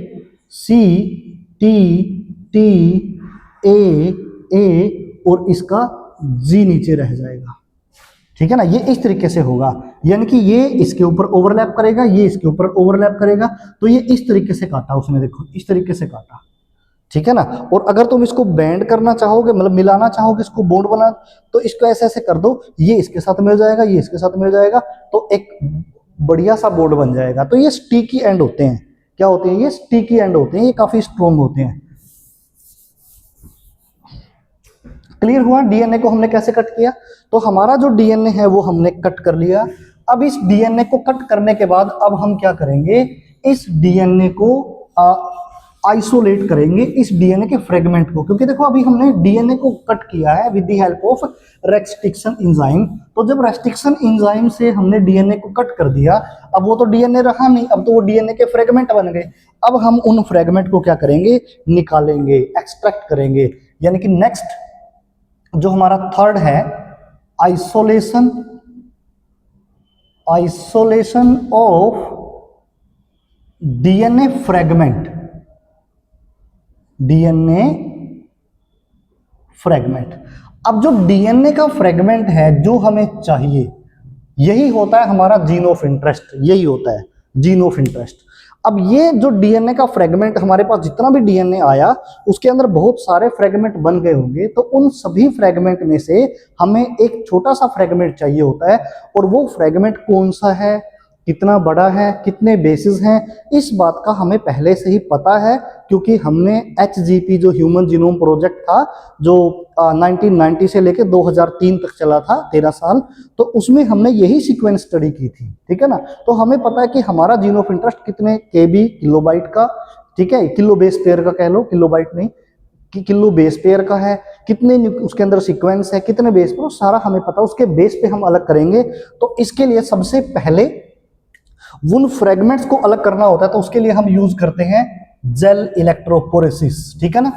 CTTA, और इसका G नीचे रह जाएगा। ठीक है ना, ये इस तरीके से होगा, यानी कि ये इसके ऊपर ओवरलैप करेगा, ये इसके ऊपर ओवरलैप करेगा, तो ये इस तरीके से काटा उसने, देखो इस तरीके से काटा। ठीक है ना, और अगर तुम इसको बैंड करना चाहोगे, मतलब मिलाना चाहोगे, इसको बॉन्ड बना, तो इसको ऐसे ऐसे कर दो, ये इसके साथ मिल जाएगा, ये इसके साथ मिल जाएगा, तो एक बढ़िया सा बॉन्ड बन जाएगा। तो ये स्टिकी एंड होते हैं, क्या होते हैं? ये स्टिकी एंड होते हैं, ये काफी स्ट्रॉन्ग होते हैं। क्लियर हुआ? डीएनए को हमने कैसे कट किया? तो हमारा जो डीएनए है वो हमने कट कर लिया। अब इस डीएनए को कट करने के बाद अब हम क्या करेंगे? इस डीएनए को आइसोलेट करेंगे, इस डीएनए के फ्रेगमेंट को, क्योंकि देखो अभी हमने डीएनए को कट किया है with the help of restriction enzyme. तो जब रेस्ट्रिक्शन एंजाइम से हमने डीएनए को कट कर दिया, अब वो तो डीएनए रहा नहीं, अब तो वो डीएनए के फ्रेगमेंट बन गए। अब हम उन फ्रेगमेंट को क्या करेंगे? निकालेंगे, एक्सट्रैक्ट करेंगे। यानी कि नेक्स्ट जो हमारा थर्ड है, आइसोलेशन ऑफ डीएनए फ्रेगमेंट, अब जो डीएनए का फ्रेगमेंट है जो हमें चाहिए, यही होता है हमारा जीन ऑफ इंटरेस्ट, यही होता है जीन ऑफ इंटरेस्ट। अब ये जो डीएनए का फ्रेगमेंट, हमारे पास जितना भी डीएनए आया उसके अंदर बहुत सारे फ्रेगमेंट बन गए होंगे, तो उन सभी फ्रेगमेंट में से हमें एक छोटा सा फ्रेगमेंट चाहिए होता है, और वो फ्रेगमेंट कौन सा है, कितना बड़ा है, कितने बेसिस हैं, इस बात का हमें पहले से ही पता है, क्योंकि हमने HGP जो ह्यूमन जीनोम प्रोजेक्ट था, जो 1990 से लेकर 2003 तक चला था, 13 साल, तो उसमें हमने यही सीक्वेंस स्टडी की थी। ठीक है ना, तो हमें पता है कि हमारा जीन ऑफ इंटरेस्ट कितने KB किलोबाइट का, ठीक है, किलो बेस पेयर का कह लो, किलोबाइट नहीं, कि किलो बेस पेयर का है, कितने उसके अंदर सीक्वेंस है, कितने बेस पर, सारा हमें पता, उसके बेस पे हम अलग करेंगे। तो इसके लिए सबसे पहले उन फ्रेगमेंट्स को अलग करना होता है, तो उसके लिए हम यूज करते हैं जेल इलेक्ट्रोपोरेसिस। ठीक है ना,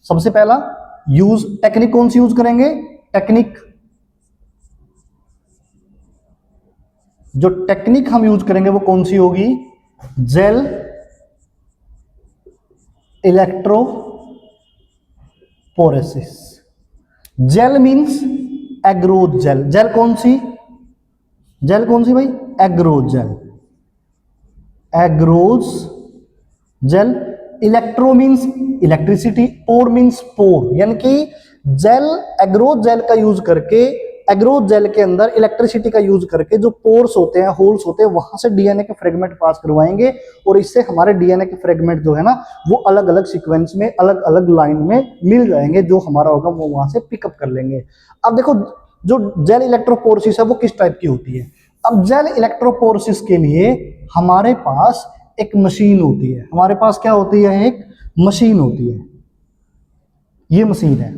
सबसे पहला यूज टेक्निक कौन सी यूज करेंगे? जो टेक्निक हम यूज करेंगे वो कौन सी होगी? Gel electrophoresis. Gel means agarose gel, gel कौन सी भाई? Agarose gel. Electro means electricity, pore means pore, यानी कि जेल, एग्रोज जेल का यूज करके, एग्रोज जेल के अंदर इलेक्ट्रिसिटी का यूज करके जो पोर्स होते हैं, होल्स होते हैं, वहां से डीएनए के फ्रेगमेंट पास करवाएंगे, और इससे हमारे डीएनए के फ्रेगमेंट जो है ना, वो अलग अलग सीक्वेंस में, अलग अलग लाइन में मिल जाएंगे, जो हमारा होगा वो वहां से पिकअप कर लेंगे। अब देखो जो जेल इलेक्ट्रोपोरेसिस है वो किस टाइप की होती है? अब जेल इलेक्ट्रोपोरेसिस के लिए हमारे पास एक मशीन होती है, हमारे पास क्या होती है? एक मशीन होती है, ये मशीन है।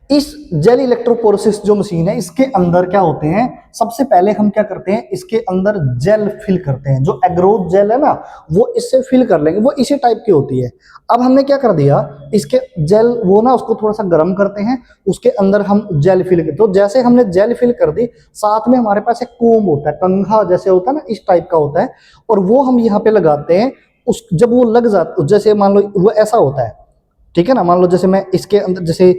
इस जेल इलेक्ट्रोपोरेसिस जो मशीन है, इसके अंदर क्या होते हैं? सबसे पहले हम क्या करते हैं? इसके अंदर जेल फिल करते हैं, जो एग्रोज जेल है ना, वो इससे फिल कर लेंगे, वो इसी टाइप की होती है। अब हमने क्या कर दिया, इसके जेल वो ना उसको थोड़ा सा गर्म करते हैं, उसके अंदर हम जेल फिल करते, तो जैसे हमने जेल फिल कर दी, साथ में हमारे पास एक कोम होता है, कंघा जैसे होता है ना, इस टाइप का होता है, और वो हम यहाँ पे लगाते हैं। उस जब वो लग जाता, जैसे मान लो वो ऐसा होता है, ठीक है ना, मान लो जैसे मैं इसके अंदर, जैसे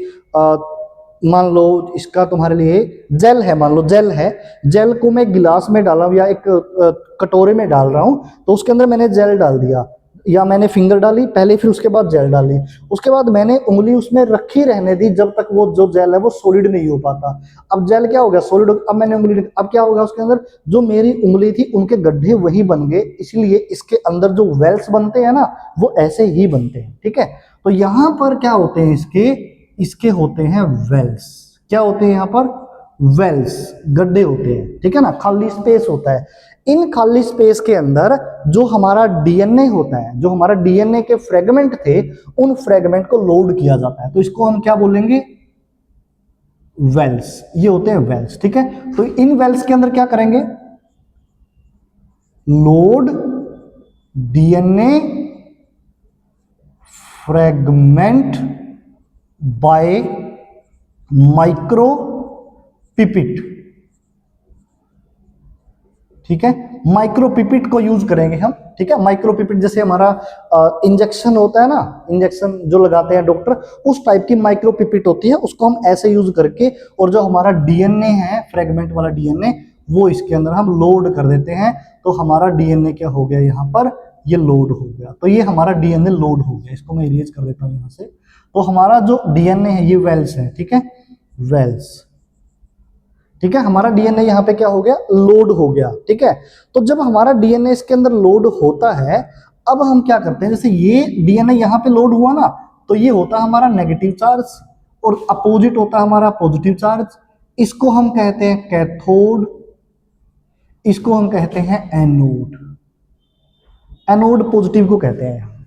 मान लो इसका तुम्हारे लिए जेल है, मान लो जेल है, जेल को मैं गिलास में डाला या एक कटोरे में डाल रहा हूं, तो उसके अंदर मैंने जेल डाल दिया, या मैंने फिंगर डाली पहले, फिर उसके बाद जेल डाली, उसके बाद मैंने उंगली उसमें रखी रहने दी जब तक वो जो जेल है वो सॉलिड नहीं हो पाता। अब जेल क्या हो गया, सॉलिड। अब मैंने उंगली, अब क्या होगा उसके अंदर, जो मेरी उंगली थी उनके गड्ढे वही बन गए, इसलिए इसके अंदर जो वेल्स बनते हैं ना वो ऐसे ही बनते हैं। ठीक है, तो यहां पर क्या होते हैं, इसके इसके होते हैं वेल्स। क्या होते हैं यहाँ पर, वेल्स, गड्ढे होते हैं। ठीक है ना, खाली स्पेस होता है। इन खाली स्पेस के अंदर जो हमारा डीएनए होता है, जो हमारा डीएनए के फ्रेगमेंट थे, उन फ्रेगमेंट को लोड किया जाता है, तो इसको हम क्या बोलेंगे, वेल्स। ये होते हैं वेल्स। ठीक है, तो इन वेल्स के अंदर क्या करेंगे, load DNA fragment by micro pipette. ठीक है, माइक्रोपिपिट को यूज करेंगे हम। ठीक है, माइक्रोपिपिट जैसे हमारा इंजेक्शन होता है ना, इंजेक्शन जो लगाते हैं डॉक्टर, उस टाइप की माइक्रोपिपिट होती है, उसको हम ऐसे यूज करके, और जो हमारा डीएनए है, फ्रेगमेंट वाला डीएनए, वो इसके अंदर हम लोड कर देते हैं। तो हमारा डीएनए क्या हो गया, यहाँ पर ये लोड हो गया। तो ये हमारा डीएनए लोड हो गया, इसको मैं इरेज कर देता हूँ यहाँ से। तो हमारा जो डीएनए है ये वेल्स है। ठीक है, वेल्स। ठीक है, हमारा डीएनए यहाँ पे क्या हो गया, लोड हो गया। ठीक है, तो जब हमारा डीएनए इसके अंदर लोड होता है, अब हम क्या करते हैं, जैसे ये डीएनए यहाँ पे लोड हुआ ना, तो ये होता है हमारा नेगेटिव चार्ज, और अपोजिट होता है हमारा पॉजिटिव चार्ज। इसको हम कहते हैं कैथोड, इसको हम कहते हैं एनोड। एनोड पॉजिटिव को कहते हैं।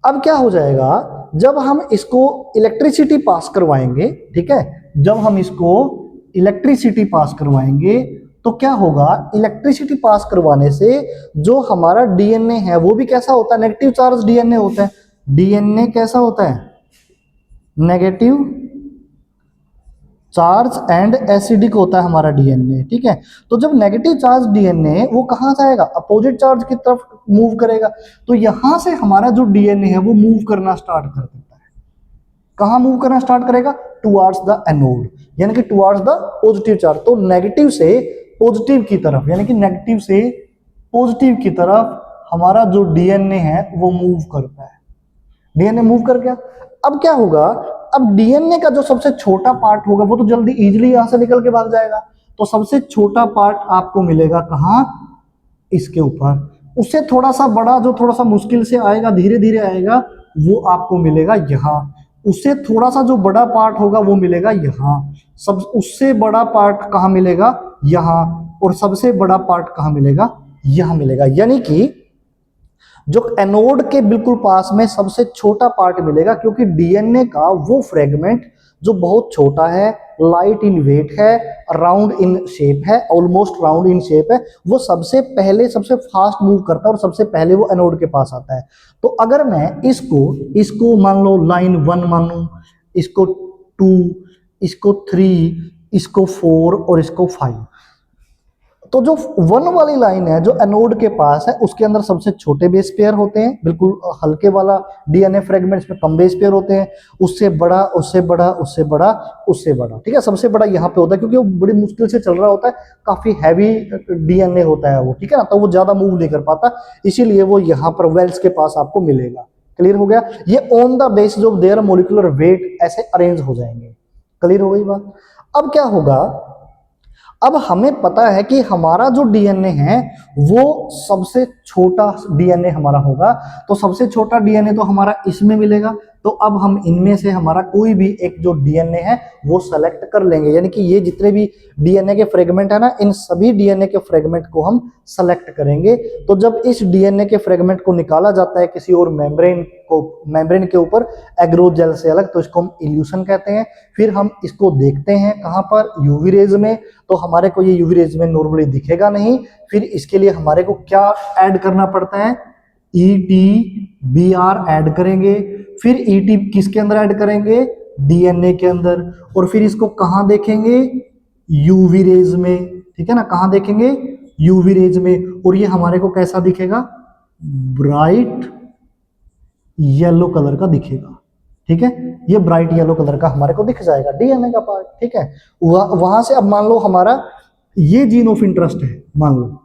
अब क्या हो जाएगा, जब हम इसको इलेक्ट्रिसिटी पास करवाएंगे, ठीक है, जब हम इसको इलेक्ट्रिसिटी पास करवाएंगे तो क्या होगा, इलेक्ट्रिसिटी पास करवाने से जो हमारा डीएनए है वो भी कैसा होता है, नेगेटिव चार्ज डीएनए होता है। डीएनए कैसा होता है, नेगेटिव चार्ज एंड एसिडिक होता है हमारा डीएनए। ठीक है, तो जब नेगेटिव चार्ज डीएनए वो कहां जाएगा, अपोजिट चार्ज की तरफ मूव करेगा। तो यहां से हमारा जो डीएनए है वो मूव करना स्टार्ट कर देता है। कहां मूव करना स्टार्ट करेगा, टुवर्ड्स द एनोड, यानी कि टुवर्ड्स द पॉजिटिव चार्ज। तो नेगेटिव से पॉजिटिव की तरफ, यानी कि नेगेटिव से पॉजिटिव की तरफ हमारा जो डीएनए है वो मूव करता है। डीएनए मूव कर गया। अब क्या होगा, अब डीएनए का जो सबसे छोटा पार्ट होगा वो तो जल्दी इजीली यहां से निकल के भाग जाएगा। तो सबसे छोटा पार्ट आपको मिलेगा कहां, इसके ऊपर। उससे थोड़ा सा बड़ा, जो थोड़ा सा मुश्किल से आएगा, धीरे धीरे आएगा, वो आपको मिलेगा यहां। उससे थोड़ा सा जो बड़ा पार्ट होगा वो मिलेगा यहां। सब उससे बड़ा पार्ट कहां मिलेगा, यहां। और सबसे बड़ा पार्ट कहां मिलेगा, यहां मिलेगा। यानी कि जो एनोड के बिल्कुल पास में सबसे छोटा पार्ट मिलेगा, क्योंकि डीएनए का वो फ्रेगमेंट जो बहुत छोटा है, लाइट इन वेट है, राउंड इन शेप है, ऑलमोस्ट राउंड इन शेप है, वो सबसे पहले सबसे फास्ट मूव करता है और सबसे पहले वो एनोड के पास आता है। तो अगर मैं इसको मान लो लाइन 1 मानूं, इसको 2, इसको 3, इसको 4 और इसको 5, तो जो 1 वाली लाइन है जो एनोड के पास है, उसके अंदर सबसे छोटे बेस पेयर होते हैं, बिल्कुल हल्के वाला डीएनए फ्रेगमेंट्स में कम बेस पेयर होते हैं। उससे बड़ा, उससे बड़ा, उससे बड़ा, उससे बड़ा। ठीक है, सबसे बड़ा यहाँ पे होता है क्योंकि वो बड़ी मुश्किल से चल रहा होता है, काफी हैवी डीएनए होता है वो। ठीक है ना, तो वो ज्यादा मूव नहीं कर पाता, इसीलिए वो यहाँ पर वेल्स के पास आपको मिलेगा। क्लियर हो गया, ये on the basis of their molecular weight ऐसे अरेंज हो जाएंगे। क्लियर हो गई बात। अब क्या होगा, अब हमें पता है कि हमारा जो डीएनए है वो सबसे छोटा डीएनए हमारा होगा। तो सबसे छोटा डीएनए तो हमारा इसमें मिलेगा। तो अब हम इनमें से हमारा कोई भी एक जो डीएनए है वो सेलेक्ट कर लेंगे, यानी कि ये जितने भी डीएनए के फ्रेगमेंट है ना, इन सभी डीएनए के फ्रेगमेंट को हम सेलेक्ट करेंगे। तो जब इस डीएनए के फ्रेगमेंट को निकाला जाता है किसी और मेम्ब्रेन के ऊपर एग्रो जेल से अलग, तो इसको हम इल्यूशन कहते हैं। फिर हम इसको देखते हैं कहां पर, यूवी रेज में। तो हमारे को ये यूवी रेज में नॉर्मली दिखेगा नहीं। फिर इसके लिए हमारे को क्या ऐड करना पड़ता है, ETBR ऐड करेंगे। फिर ET किसके अंदर ऐड करेंगे, डीएनए के अंदर। और फिर इसको कहां देखेंगे, यूवी रेज में। ठीक है ना, कहां देखेंगे, यूवी रेज में। और ये हमारे को कैसा दिखेगा, ब्राइट येलो कलर का दिखेगा। ठीक है, ये ब्राइट येलो कलर का हमारे को दिख जाएगा डीएनए का पार्ट। ठीक है, वहां से अब मान लो हमारा ये जीन ऑफ इंटरेस्ट है, मान लो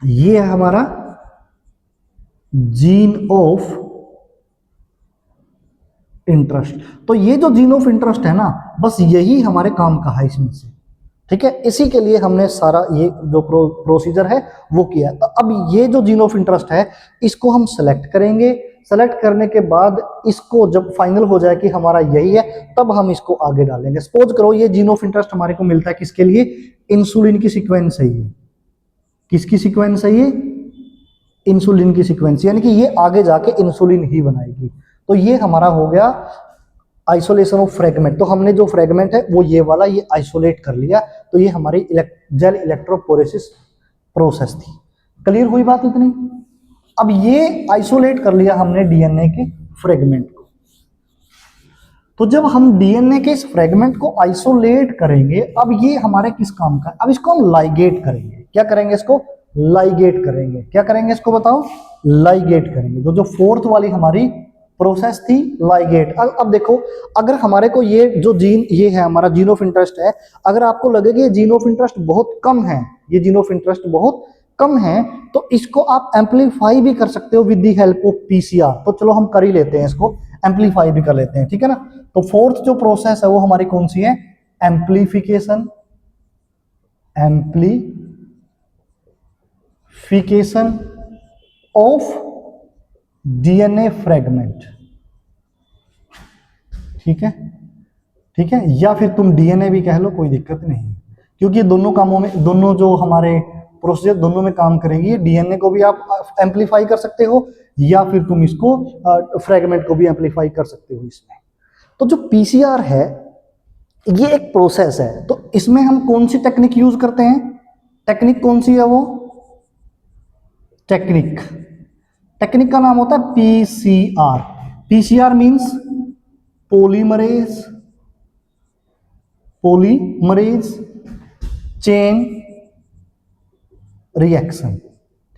ये है हमारा जीन ऑफ इंटरेस्ट। तो ये जो जीन ऑफ इंटरेस्ट है ना, बस यही हमारे काम का है इसमें से, ठीक है। इसी के लिए हमने सारा ये जो प्रोसीजर है वो किया। तो अब ये जो जीन ऑफ इंटरेस्ट है इसको हम सेलेक्ट करेंगे। सेलेक्ट करने के बाद इसको जब फाइनल हो जाए कि हमारा यही है, तब हम इसको आगे डालेंगे। सपोज करो ये जीन ऑफ इंटरेस्ट हमारे को मिलता है किसके लिए, इंसुलिन की सीक्वेंस है ये। किसकी सीक्वेंस है ये, इंसुलिन की सीक्वेंस, यानी कि ये आगे जाके इंसुलिन ही बनाएगी। तो ये हमारा हो गया आइसोलेशन ऑफ फ्रेगमेंट। तो हमने जो फ्रेगमेंट है वो ये वाला ये आइसोलेट कर लिया। तो ये हमारी जेल इलेक्ट्रोपोरेसिस प्रोसेस थी। क्लियर हुई बात इतनी। अब ये आइसोलेट कर लिया हमने डीएनए के फ्रेगमेंट को। तो जब हम डीएनए के इस फ्रेगमेंट को आइसोलेट करेंगे, अब ये हमारे किस काम का है, अब इसको हम लाइगेट करेंगे। क्या करेंगे, इसको लाइगेट करेंगे। क्या करेंगे इसको बताओ, लाइगेट करेंगे। जो फोर्थ वाली हमारी प्रोसेस थी लाइगेट। अब देखो, अगर हमारे को ये जो जीन ये है हमारा जीन ऑफ इंटरेस्ट है, अगर आपको लगे कि ये जीन ऑफ इंटरेस्ट बहुत कम है, ये जीन ऑफ इंटरेस्ट बहुत कम है, तो इसको आप एम्पलीफाई भी कर सकते हो with the help of PCR. तो चलो हम कर ही लेते हैं, इसको एम्पलीफाई भी कर लेते हैं, ठीक है ना। तो फोर्थ जो प्रोसेस है वो हमारी कौन सी है, amplification. Amplification of DNA fragment, ठीक है, ठीक है। या फिर तुम डीएनए भी कह लो, कोई दिक्कत नहीं, क्योंकि दोनों कामों में, दोनों जो हमारे प्रोसीजर दोनों में काम करेंगी। डीएनए को भी आप एम्पलीफाई कर सकते हो, या फिर तुम इसको फ्रेगमेंट को भी एम्पलीफाई कर सकते हो इसमें। तो जो पीसीआर है ये एक प्रोसेस है। तो इसमें हम कौन सी टेक्निक यूज करते हैं, टेक्निक कौन सी है वो, टेक्निक का नाम होता है PCR. PCR means polymerase chain reaction,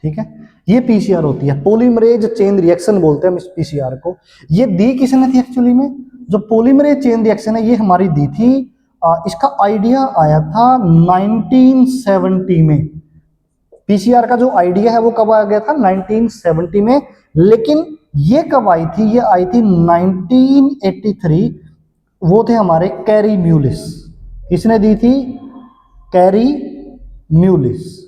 ठीक है। ये पीसीआर होती है, पॉलीमरेज चेन रिएक्शन बोलते हैं हम इस पीसीआर को। ये दी किसने थी एक्चुअली में, जो पॉलीमरेज चेन रिएक्शन है ये हमारी दी थी। इसका आइडिया आया था 1970 में। पीसीआर का जो आइडिया है वो कब आ गया था, 1970 में। लेकिन ये कब आई थी, ये आई थी 1983। वो थे हमारे कैरी म्यूलिस। किसने दी थी, कैरी म्यूलिस।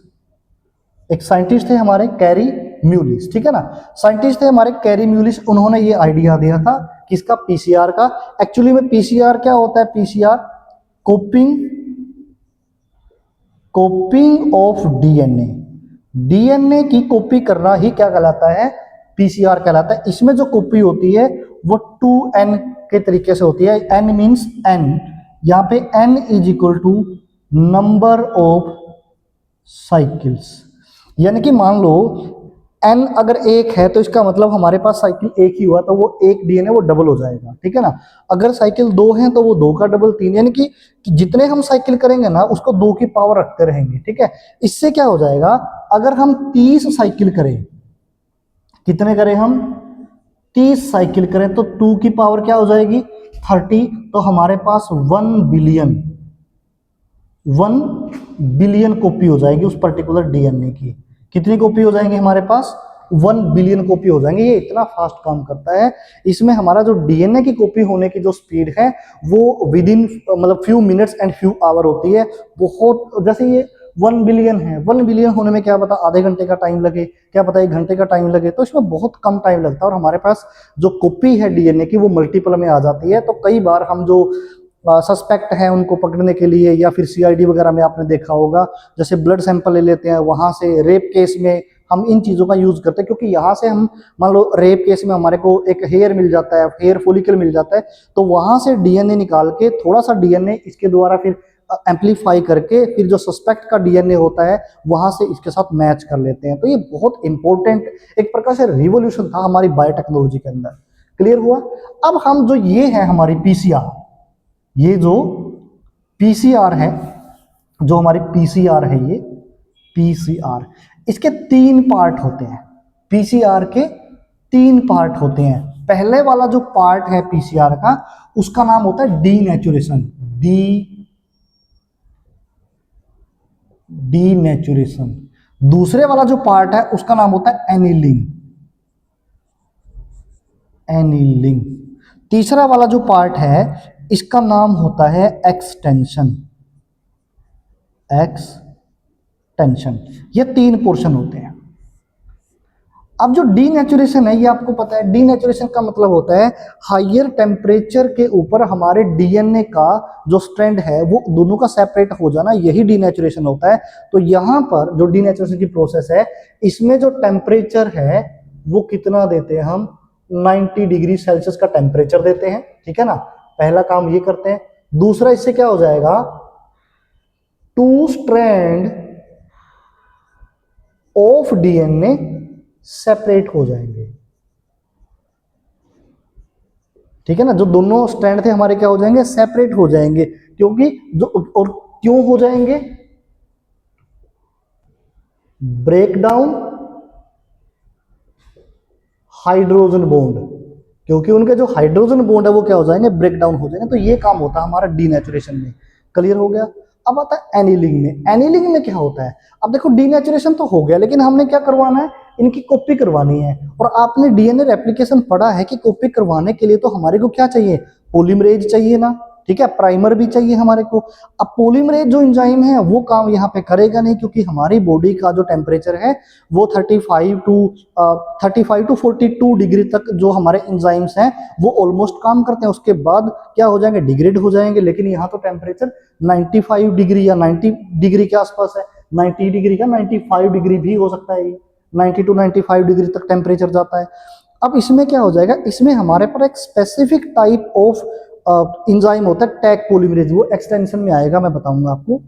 एक साइंटिस्ट थे हमारे कैरी म्यूलिस, ठीक है ना। साइंटिस्ट थे हमारे कैरी म्यूलिस, उन्होंने ये आइडिया दिया था किसका, पीसीआर का। एक्चुअली में पीसीआर क्या होता है, पीसीआर कॉपिंग ऑफ डीएनए। डीएनए की कॉपी करना ही क्या कहलाता है, पीसीआर कहलाता है। इसमें जो कॉपी होती है वो 2n के तरीके से होती है। n मींस n, यहां पे n is equal to number of cycles. यानी कि मान लो n अगर एक है तो इसका मतलब हमारे पास साइकिल एक ही हुआ, तो वो एक डीएनए वो डबल हो जाएगा, ठीक है ना। अगर साइकिल दो है तो वो दो का डबल तीन, यानी कि जितने हम साइकिल करेंगे ना उसको दो की पावर रखते रहेंगे, ठीक है। इससे क्या हो जाएगा, अगर हम 30 साइकिल करें, कितने करें हम, 30 साइकिल करें, तो 2 की पावर क्या हो जाएगी, 30। तो हमारे पास 1 बिलियन कॉपी हो जाएगी उस पर्टिकुलर डीएनए की। कितनी कॉपी हो जाएंगे हमारे पास, 1 बिलियन कॉपी हो जाएंगे। ये इतना फास्ट काम करता है। इसमें हमारा जो डीएनए की कॉपी होने की जो स्पीड है वो विद इन मतलब few minutes and few hour होती है। बहुत, जैसे ये 1 बिलियन है, 1 बिलियन होने में क्या पता आधे घंटे का टाइम लगे, क्या पता 1 घंटे का टाइम लगे, तो इसमें बहुत कम टाइम लगता है। और हमारे पास जो कॉपी है डीएनए की वो मल्टीपल में आ जाती है। तो कई बार हम जो सस्पेक्ट हैं उनको पकड़ने के लिए, या फिर सीआईडी वगैरह में आपने देखा होगा, जैसे ब्लड सैंपल ले लेते हैं, वहां से रेप केस में हम इन चीज़ों का यूज़ करते हैं। क्योंकि यहाँ से हम मान लो रेप केस में हमारे को एक हेयर मिल जाता है, हेयर फॉलिकल मिल जाता है, तो वहां से डीएनए निकाल के थोड़ा सा डीएनए इसके द्वारा फिर एम्पलीफाई करके फिर जो सस्पेक्ट का डीएनए होता है वहां से इसके साथ मैच कर लेते हैं। तो ये बहुत इंपॉर्टेंट एक प्रकार से रिवोल्यूशन था हमारी बायोटेक्नोलॉजी के अंदर। क्लियर हुआ। अब हम जो ये है हमारी पीसीआर, ये जो पीसीआर है, जो हमारी पीसीआर है, ये पीसीआर, इसके 3 पार्ट होते हैं। पीसीआर के 3 पार्ट होते हैं। पहले वाला जो पार्ट है पीसीआर का उसका नाम होता है डीनेचुरेशन, डीनेचुरेशन। दूसरे वाला जो पार्ट है उसका नाम होता है एनिलिंग, एनीलिंग। तीसरा वाला जो पार्ट है इसका नाम होता है एक्सटेंशन। एक्सटेंशन, ये 3 पोर्शन होते हैं। अब जो डीनेचुरेशन है, ये आपको पता है, डीनेचुरेशन का मतलब होता है हायर टेम्परेचर के ऊपर हमारे डीएनए का जो स्ट्रैंड है वो दोनों का सेपरेट हो जाना, यही डीनेचुरेशन होता है। तो यहाँ पर जो डीनेचुरेशन की प्रोसेस है, इसमें जो टेम्परेचर है वो कितना देते हैं हम, 90 डिग्री सेल्सियस का टेम्परेचर देते हैं, ठीक है ना। पहला काम ये करते हैं। दूसरा, इससे क्या हो जाएगा, 2 स्ट्रैंड ऑफ डीएनए सेपरेट हो जाएंगे, ठीक है ना। जो दोनों स्ट्रैंड थे हमारे क्या हो जाएंगे, सेपरेट हो जाएंगे। क्योंकि जो, और क्यों हो जाएंगे, ब्रेकडाउन हाइड्रोजन बॉन्ड, क्योंकि उनके जो हाइड्रोजन बॉन्ड है वो क्या हो जाएंगे, ब्रेकडाउन हो जाएंगे। तो ये काम होता है हमारा डीनेचुरेशन में। क्लियर हो गया। अब आता है एनीलिंग में। एनीलिंग में क्या होता है, अब देखो डीनेचुरेशन तो हो गया, लेकिन हमने क्या करवाना है, इनकी कॉपी करवानी है। और आपने डीएनए रेप्लिकेशन पढ़ा है कि कॉपी करवाने के लिए तो हमारे को क्या चाहिए, पॉलीमरेज चाहिए ना, ठीक है, प्राइमर भी चाहिए हमारे को। अब पॉलीमरेज जो एंजाइम है वो काम यहाँ पे करेगा नहीं, क्योंकि हमारी बॉडी का जो टेम्परेचर है वो 35 टू 42 डिग्री तक जो हमारे एंजाइम्स हैं वो ऑलमोस्ट काम करते हैं। उसके बाद क्या हो जाएंगे, डिग्रेड हो जाएंगे। लेकिन यहाँ तो टेम्परेचर 95 डिग्री या 90 डिग्री के आसपास है, 90 डिग्री का 95 डिग्री भी हो सकता है, 90 टू 95 डिग्री तक टेम्परेचर जाता है। अब इसमें क्या हो जाएगा, इसमें हमारे पर एक स्पेसिफिक टाइप ऑफ एंजाइम होता है टैग पॉलीमरेज, वो एक्सटेंशन में आएगा, मैं बताऊंगा आपको।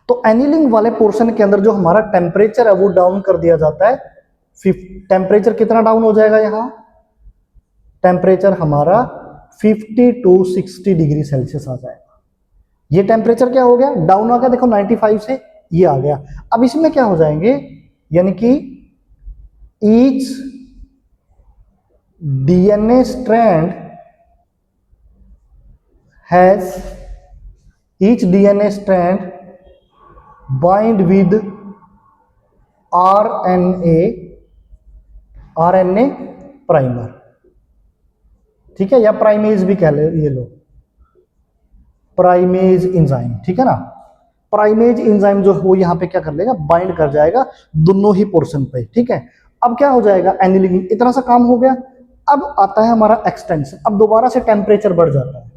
तो एनीलिंग वाले पोर्शन के अंदर जो हमारा टेम्परेचर है वो डाउन कर दिया जाता है। टेम्परेचर कितना डाउन हो जाएगा, यहां टेम्परेचर हमारा 50 टू 60 डिग्री सेल्सियस आ जाएगा। ये टेम्परेचर क्या हो गया, डाउन आ गया, देखो 95 से ये आ गया। अब इसमें क्या हो जाएंगे, यानी कि each DNA strand has each DNA strand bind with RNA primer, ठीक है, या प्राइमेज भी कह ले, ये लो प्राइमेज एंजाइम, ठीक है ना। प्राइमेज एंजाइम जो वो यहाँ पे क्या कर लेगा, बाइंड कर जाएगा दोनों ही पोर्शन पे, ठीक है। अब क्या हो जाएगा, एनीलिंग, इतना सा काम हो गया। अब आता है हमारा एक्सटेंशन। अब दोबारा से टेम्परेचर बढ़ जाता है।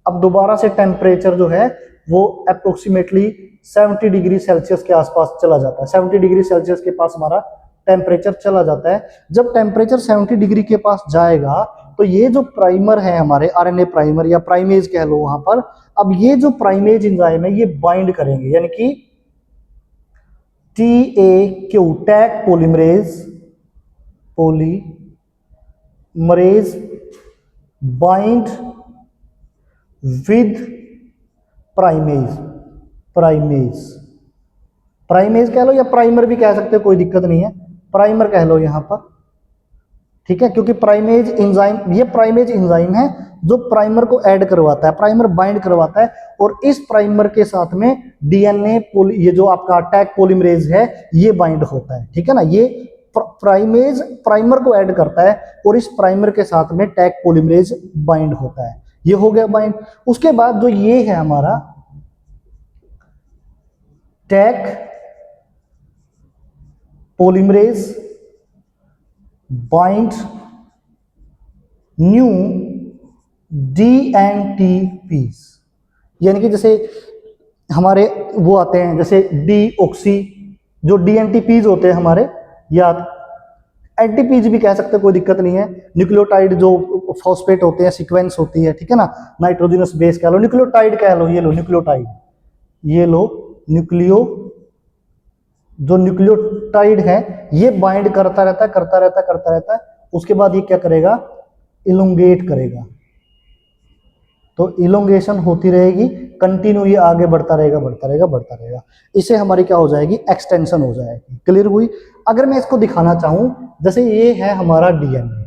अब दोबारा से टेम्परेचर जो है वो अप्रोक्सीमेटली 70 डिग्री सेल्सियस के आसपास चला जाता है। 70 डिग्री सेल्सियस के पास हमारा टेम्परेचर चला जाता है। जब टेम्परेचर 70 डिग्री के पास जाएगा तो ये जो प्राइमर है हमारे, आरएनए प्राइमर या प्राइमेज कह लो वहां पर, अब ये जो प्राइमेज एंजाइम है ये बाइंड करेंगे, यानी कि TAQ tag polymerase bind with primase कह लो या प्राइमर भी कह सकते हो, कोई दिक्कत नहीं है, प्राइमर कह लो यहां पर, ठीक है। क्योंकि प्राइमेज एंजाइम, ये प्राइमेज एंजाइम है जो प्राइमर को ऐड करवाता है, प्राइमर बाइंड करवाता है, और इस प्राइमर के साथ में डीएनए ये जो आपका टैग पॉलीमरेज है ये बाइंड होता है, ठीक है ना। ये प्राइमेज प्राइमर को ऐड करता है और इस प्राइमर के साथ में टैग पॉलीमरेज बाइंड होता है। ये हो गया बाइंड। उसके बाद जो ये है हमारा tag polymerase bind new DNTPs, यानी कि जैसे हमारे वो आते हैं जैसे डीऑक्सी, जो DNTPs होते हैं हमारे, या एंटीपीज भी कह सकते हैं, कोई दिक्कत नहीं है। न्यूक्लियोटाइड जो फॉस्फेट होते हैं, सीक्वेंस होती है, ठीक है ना, नाइट्रोजनस बेस कह लो, न्यूक्लियोटाइड कह लो, ये लो न्यूक्लियोटाइड, ये लो जो न्यूक्लियोटाइड है ये बाइंड करता रहता है। उसके बाद ये क्या करेगा, इलोंगेट करेगा। तो इलोंगेशन होती रहेगी, कंटिन्यू ये आगे बढ़ता रहेगा। इससे हमारी क्या हो जाएगी, एक्सटेंशन हो जाएगी। क्लियर हुई। अगर मैं इसको दिखाना चाहूं, जैसे ये है हमारा डीएनए,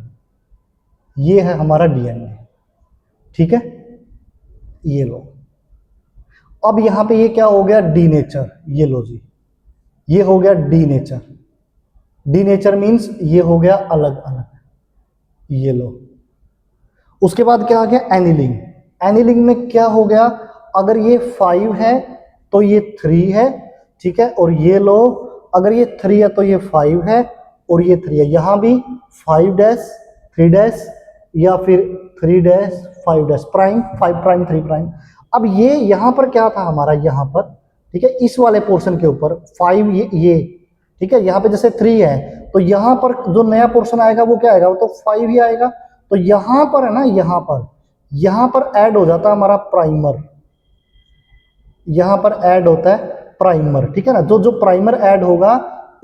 ठीक है, ये लो। अब यहां पे ये क्या हो गया, डीनेचर, ये लो जी, ये हो गया डीनेचर मींस ये हो गया अलग अलग, ये लो। उसके बाद क्या आ गया, एनिलिंग। एनिलिंग में क्या हो गया, अगर ये 5 है तो ये 3 है, ठीक है, और ये लो, अगर ये 3 है तो ये 5 है और ये 3 है। यहां भी 5 डैश 3 डैश या फिर 3 dash 5 dash prime, 5 prime 3 prime. अब ये यहां पर क्या था हमारा, यहां पर, ठीक है, इस वाले पोर्शन के ऊपर 5 ये, ठीक है, यहाँ पे जैसे 3 है तो यहाँ पर जो नया पोर्शन आएगा वो क्या आएगा, वो तो 5 ही आएगा। तो यहाँ पर है ना, यहाँ पर ऐड हो जाता है हमारा प्राइमर, यहाँ पर ऐड होता है प्राइमर, ठीक है ना। जो जो प्राइमर ऐड होगा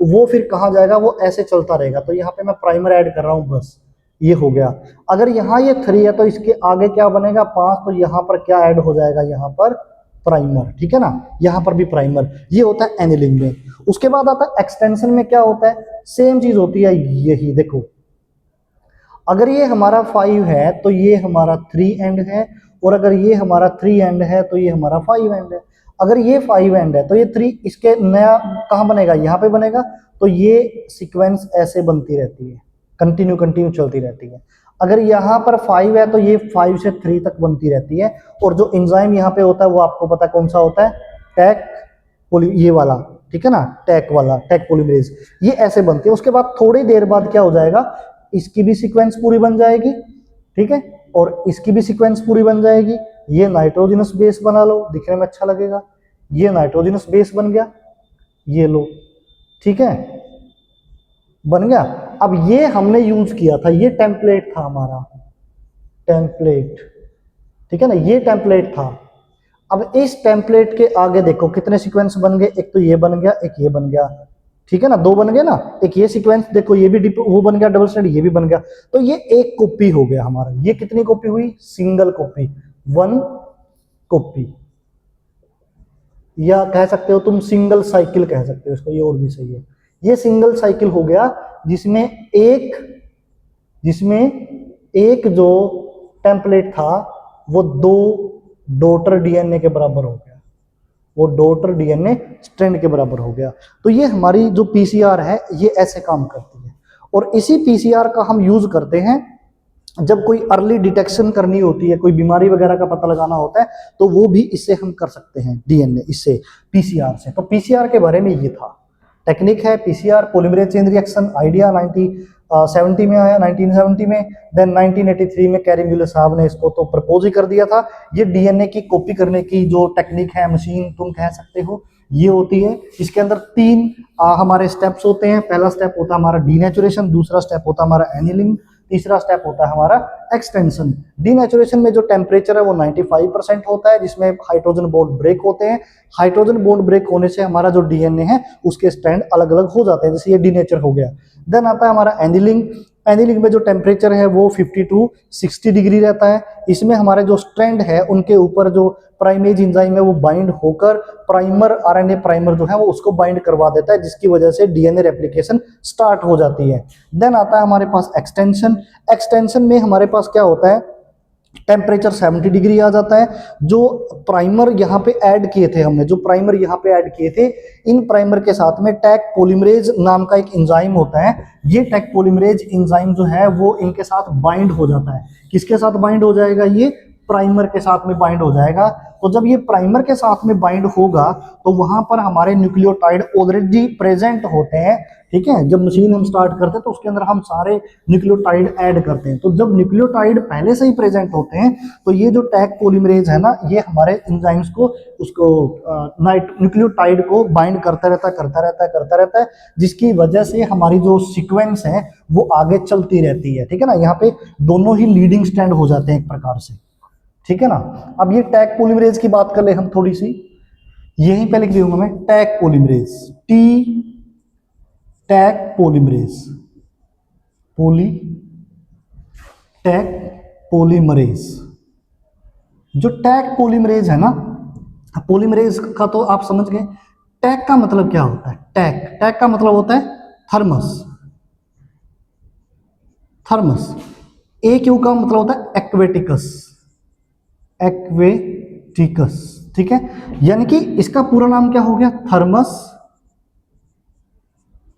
वो फिर कहाँ जाएगा, वो ऐसे चलता रहेगा। तो यहाँ पे मैं प्राइमर ऐड कर रहा हूँ, बस ये हो गया। अगर यहाँ ये 3 है तो इसके आगे क्या बनेगा, 5, तो यहाँ पर क्या ऐड हो जाएगा, यहाँ पर प्राइमर, ठीक है ना, यहाँ पर भी प्राइमर। ये होता है एनिलिंग में। उसके बाद आता है एक्सटेंशन में, क्या होता है, सेम चीज होती है, यही देखो, अगर ये हमारा 5 है तो ये हमारा 3 एंड है, और अगर ये हमारा 3 एंड है तो ये हमारा 5 एंड है। अगर ये 5 एंड है तो ये 3 इसके नया कहाँ बनेगा, यहाँ पे बनेगा। तो ये सीक्वेंस ऐसे बनती रहती है, कंटिन्यू कंटिन्यू चलती रहती है। अगर यहाँ पर 5 है तो ये 5 से 3 तक बनती रहती है। और जो एंजाइम यहाँ पे होता है वो आपको पता कौन सा होता है, टैक ये वाला, ठीक है ना, टैक वाला, टैक पॉलीमरेज, ये ऐसे बनती है। उसके बाद थोड़ी देर बाद क्या हो जाएगा, इसकी भी सीक्वेंस पूरी बन जाएगी, ठीक है, और इसकी भी सीक्वेंस पूरी बन जाएगी। ये नाइट्रोजनस बेस बना लो, दिखने में अच्छा लगेगा, ये नाइट्रोजनस बेस बन गया, ये लो, ठीक है, बन गया। अब ये हमने यूज किया था, ये टेम्पलेट था हमारा, टेम्पलेट, ठीक है ना, ये टेम्पलेट था। अब इस टेम्पलेट के आगे देखो कितने सीक्वेंस बन गए, एक तो ये बन गया, एक ये बन गया, ठीक है ना, 2 बन गए ना। एक ये सीक्वेंस देखो, ये भी वो बन गया डबल स्टैंड, ये भी बन गया। तो ये एक कॉपी हो गया हमारा। ये कितनी कॉपी हुई, सिंगल कॉपी, 1 कॉपी, या कह सकते हो तुम सिंगल साइकिल कह सकते हो इसको, ये और भी सही है। ये सिंगल साइकिल हो गया जिसमें एक जो टेम्पलेट था वो 2 डॉटर डीएनए के बराबर हो गया, वो डॉटर डीएनए स्ट्रैंड के बराबर हो गया। तो ये हमारी जो पीसीआर है ये ऐसे काम करती है। और इसी पीसीआर का हम यूज करते हैं जब कोई अर्ली डिटेक्शन करनी होती है, कोई बीमारी वगैरह का पता लगाना होता है, तो वो भी इससे हम कर सकते हैं, डीएनए इससे, पीसीआर से। तो पीसीआर के बारे में ये था, टेक्निक है PCR, polymerase chain reaction. Idea 1970 में आया, 1970 में। देन 1983 में कैरी म्यूलर साहब ने इसको तो प्रपोज ही कर दिया था। ये डीएनए की कॉपी करने की जो टेक्निक है, मशीन तुम कह सकते हो, ये होती है। इसके अंदर 3 हमारे स्टेप्स होते हैं। पहला स्टेप होता है हमारा डीनेचुरेशन, दूसरा स्टेप होता है हमारा एनिलिंग, तीसरा स्टेप होता है हमारा एक्सटेंशन। डीनेचुरेशन में जो टेम्परेचर है वो 95% होता है, जिसमें हाइड्रोजन बॉन्ड ब्रेक होते हैं। हाइड्रोजन बॉन्ड ब्रेक होने से हमारा जो डीएनए है उसके स्ट्रैंड अलग अलग हो जाते हैं, जैसे ये डीनेचर हो गया। देन आता है हमारा एनिलिंग। एनिलिंग में जो टेम्परेचर है वो 50 to 60 डिग्री रहता है। इसमें हमारे जो स्ट्रैंड है उनके ऊपर जो प्राइमेज एंजाइम है वो बाइंड होकर प्राइमर, आरएनए प्राइमर जो है वो उसको बाइंड करवा देता है, जिसकी वजह से डीएनए रेप्लिकेशन स्टार्ट हो जाती है। देन आता है हमारे पास एक्सटेंशन। एक्सटेंशन में हमारे पास क्या होता है, टेम्परेचर 70 डिग्री आ जाता है। जो प्राइमर यहाँ पे ऐड किए थे हमने, जो प्राइमर यहाँ पे ऐड किए थे, इन प्राइमर के साथ में टैक पॉलीमरेज नाम का एक एंजाइम होता है। ये टैक पॉलीमरेज एंजाइम जो है वो इनके साथ बाइंड हो जाता है। किसके साथ बाइंड हो जाएगा, ये प्राइमर के साथ में बाइंड हो जाएगा। तो जब ये प्राइमर के साथ में बाइंड होगा तो वहां पर हमारे न्यूक्लियोटाइड ऑलरेडी प्रेजेंट होते हैं, ठीक है। जब मशीन हम स्टार्ट करते हैं तो उसके अंदर हम सारे न्यूक्लियोटाइड ऐड करते हैं। तो जब न्यूक्लियोटाइड पहले से ही प्रेजेंट होते हैं तो ये जो टैक पॉलीमरेज है ना, ये हमारे एंजाइम्स को, उसको न्यूक्लियोटाइड को बाइंड करता रहता है, जिसकी वजह से हमारी जो सीक्वेंस है वो आगे चलती रहती है, ठीक है ना। यहाँ पे दोनों ही लीडिंग स्टैंड हो जाते हैं एक प्रकार से, ठीक है ना। अब ये टैग पॉलीमरेज की बात कर ले हम थोड़ी सी, यहीं पे लिख दूंगा मैं, tag polymerase, tag polymerase, tag polymerase. जो टैग पॉलीमरेज है ना, पॉलीमरेज का तो आप समझ गए। टैग का मतलब क्या होता है, टैग का मतलब होता है थर्मस। ए क्यू का मतलब होता है एक्वेटिकस, ठीक है। यानी कि इसका पूरा नाम क्या हो गया,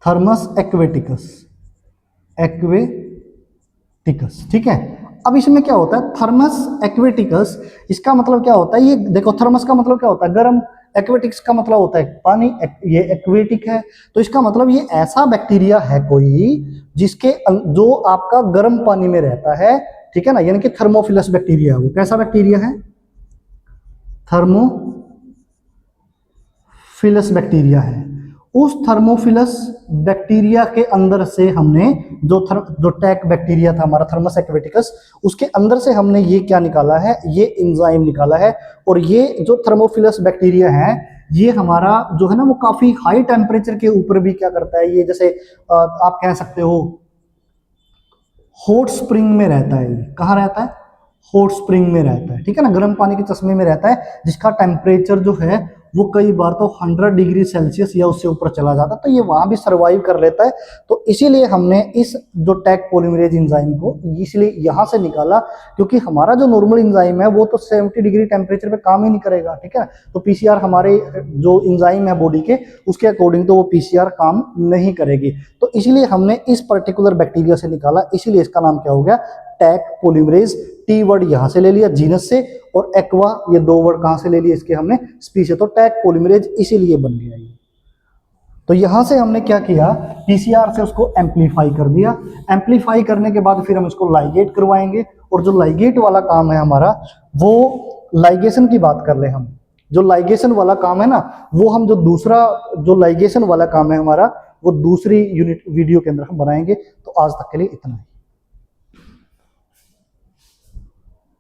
थर्मस एक्वेटिकस, टिकस, ठीक है। अब इसमें क्या होता है, थर्मस एक्वेटिकस, इसका मतलब क्या होता है, ये देखो थर्मस का मतलब क्या होता है, गर्म, एक्वेटिक्स का मतलब होता है पानी, ये एक्वेटिक है, तो इसका मतलब ये ऐसा बैक्टीरिया है कोई जिसके जो आपका गर्म पानी में रहता है, ठीक है ना, यानी कि थर्मोफिलस बैक्टीरिया है वो। कैसा बैक्टीरिया है, थर्मोफिलस बैक्टीरिया है। उस थर्मोफिलस बैक्टीरिया के अंदर से हमने जो टैक बैक्टीरिया था हमारा थर्मस एक्वेटिकस, उसके अंदर से हमने ये क्या निकाला है, ये एंजाइम निकाला है। और ये जो थर्मोफिलस बैक्टीरिया है, ये हमारा जो है ना वो काफी हाई टेम्परेचर के ऊपर भी क्या करता है, ये जैसे आप कह सकते हो हॉट स्प्रिंग में रहता है। कहाँ रहता है, हॉट स्प्रिंग में रहता है, ठीक है ना, गर्म पानी के चश्मे में रहता है, जिसका टेम्परेचर जो है वो कई बार तो 100 डिग्री सेल्सियस या उससे ऊपर चला जाता है, तो ये वहां भी सरवाइव कर लेता है। तो इसीलिए हमने इस जो टैक पॉलीमरेज एंजाइम को इसलिए यहां से निकाला, क्योंकि हमारा जो नॉर्मल एंजाइम है वो तो 70 डिग्री टेम्परेचर पे काम ही नहीं करेगा, ठीक है। तो पीसीआर हमारे जो एंजाइम है बॉडी के, उसके अकॉर्डिंग तो वो पीसीआर काम नहीं करेगी। तो इसलिए हमने इस पर्टिकुलर बैक्टीरिया से निकाला, इसीलिए इसका नाम क्या हो गया, टैक पॉलीमरेज। टी वर्ड यहां से ले लिया जीनस से, और एक्वा ये दो वर्ड कहां से ले लिए, इसके हमने स्पीशीज, तो टैक पॉलीमरेज इसीलिए बन गया ये। तो यहां से हमने क्या किया, पीसीआर से उसको एम्पलीफाई कर दिया। एम्पलीफाई करने के बाद फिर हम इसको लाइगेट करवाएंगे, और जो लाइगेट वाला काम है हमारा, वो लाइगेशन की बात कर ले हम, जो लाइगेशन वाला काम है ना, वो हम जो दूसरा जो लाइगेशन वाला काम है हमारा, वो दूसरी यूनिट वीडियो के अंदर हम बनाएंगे। तो आज तक के लिए इतना ही।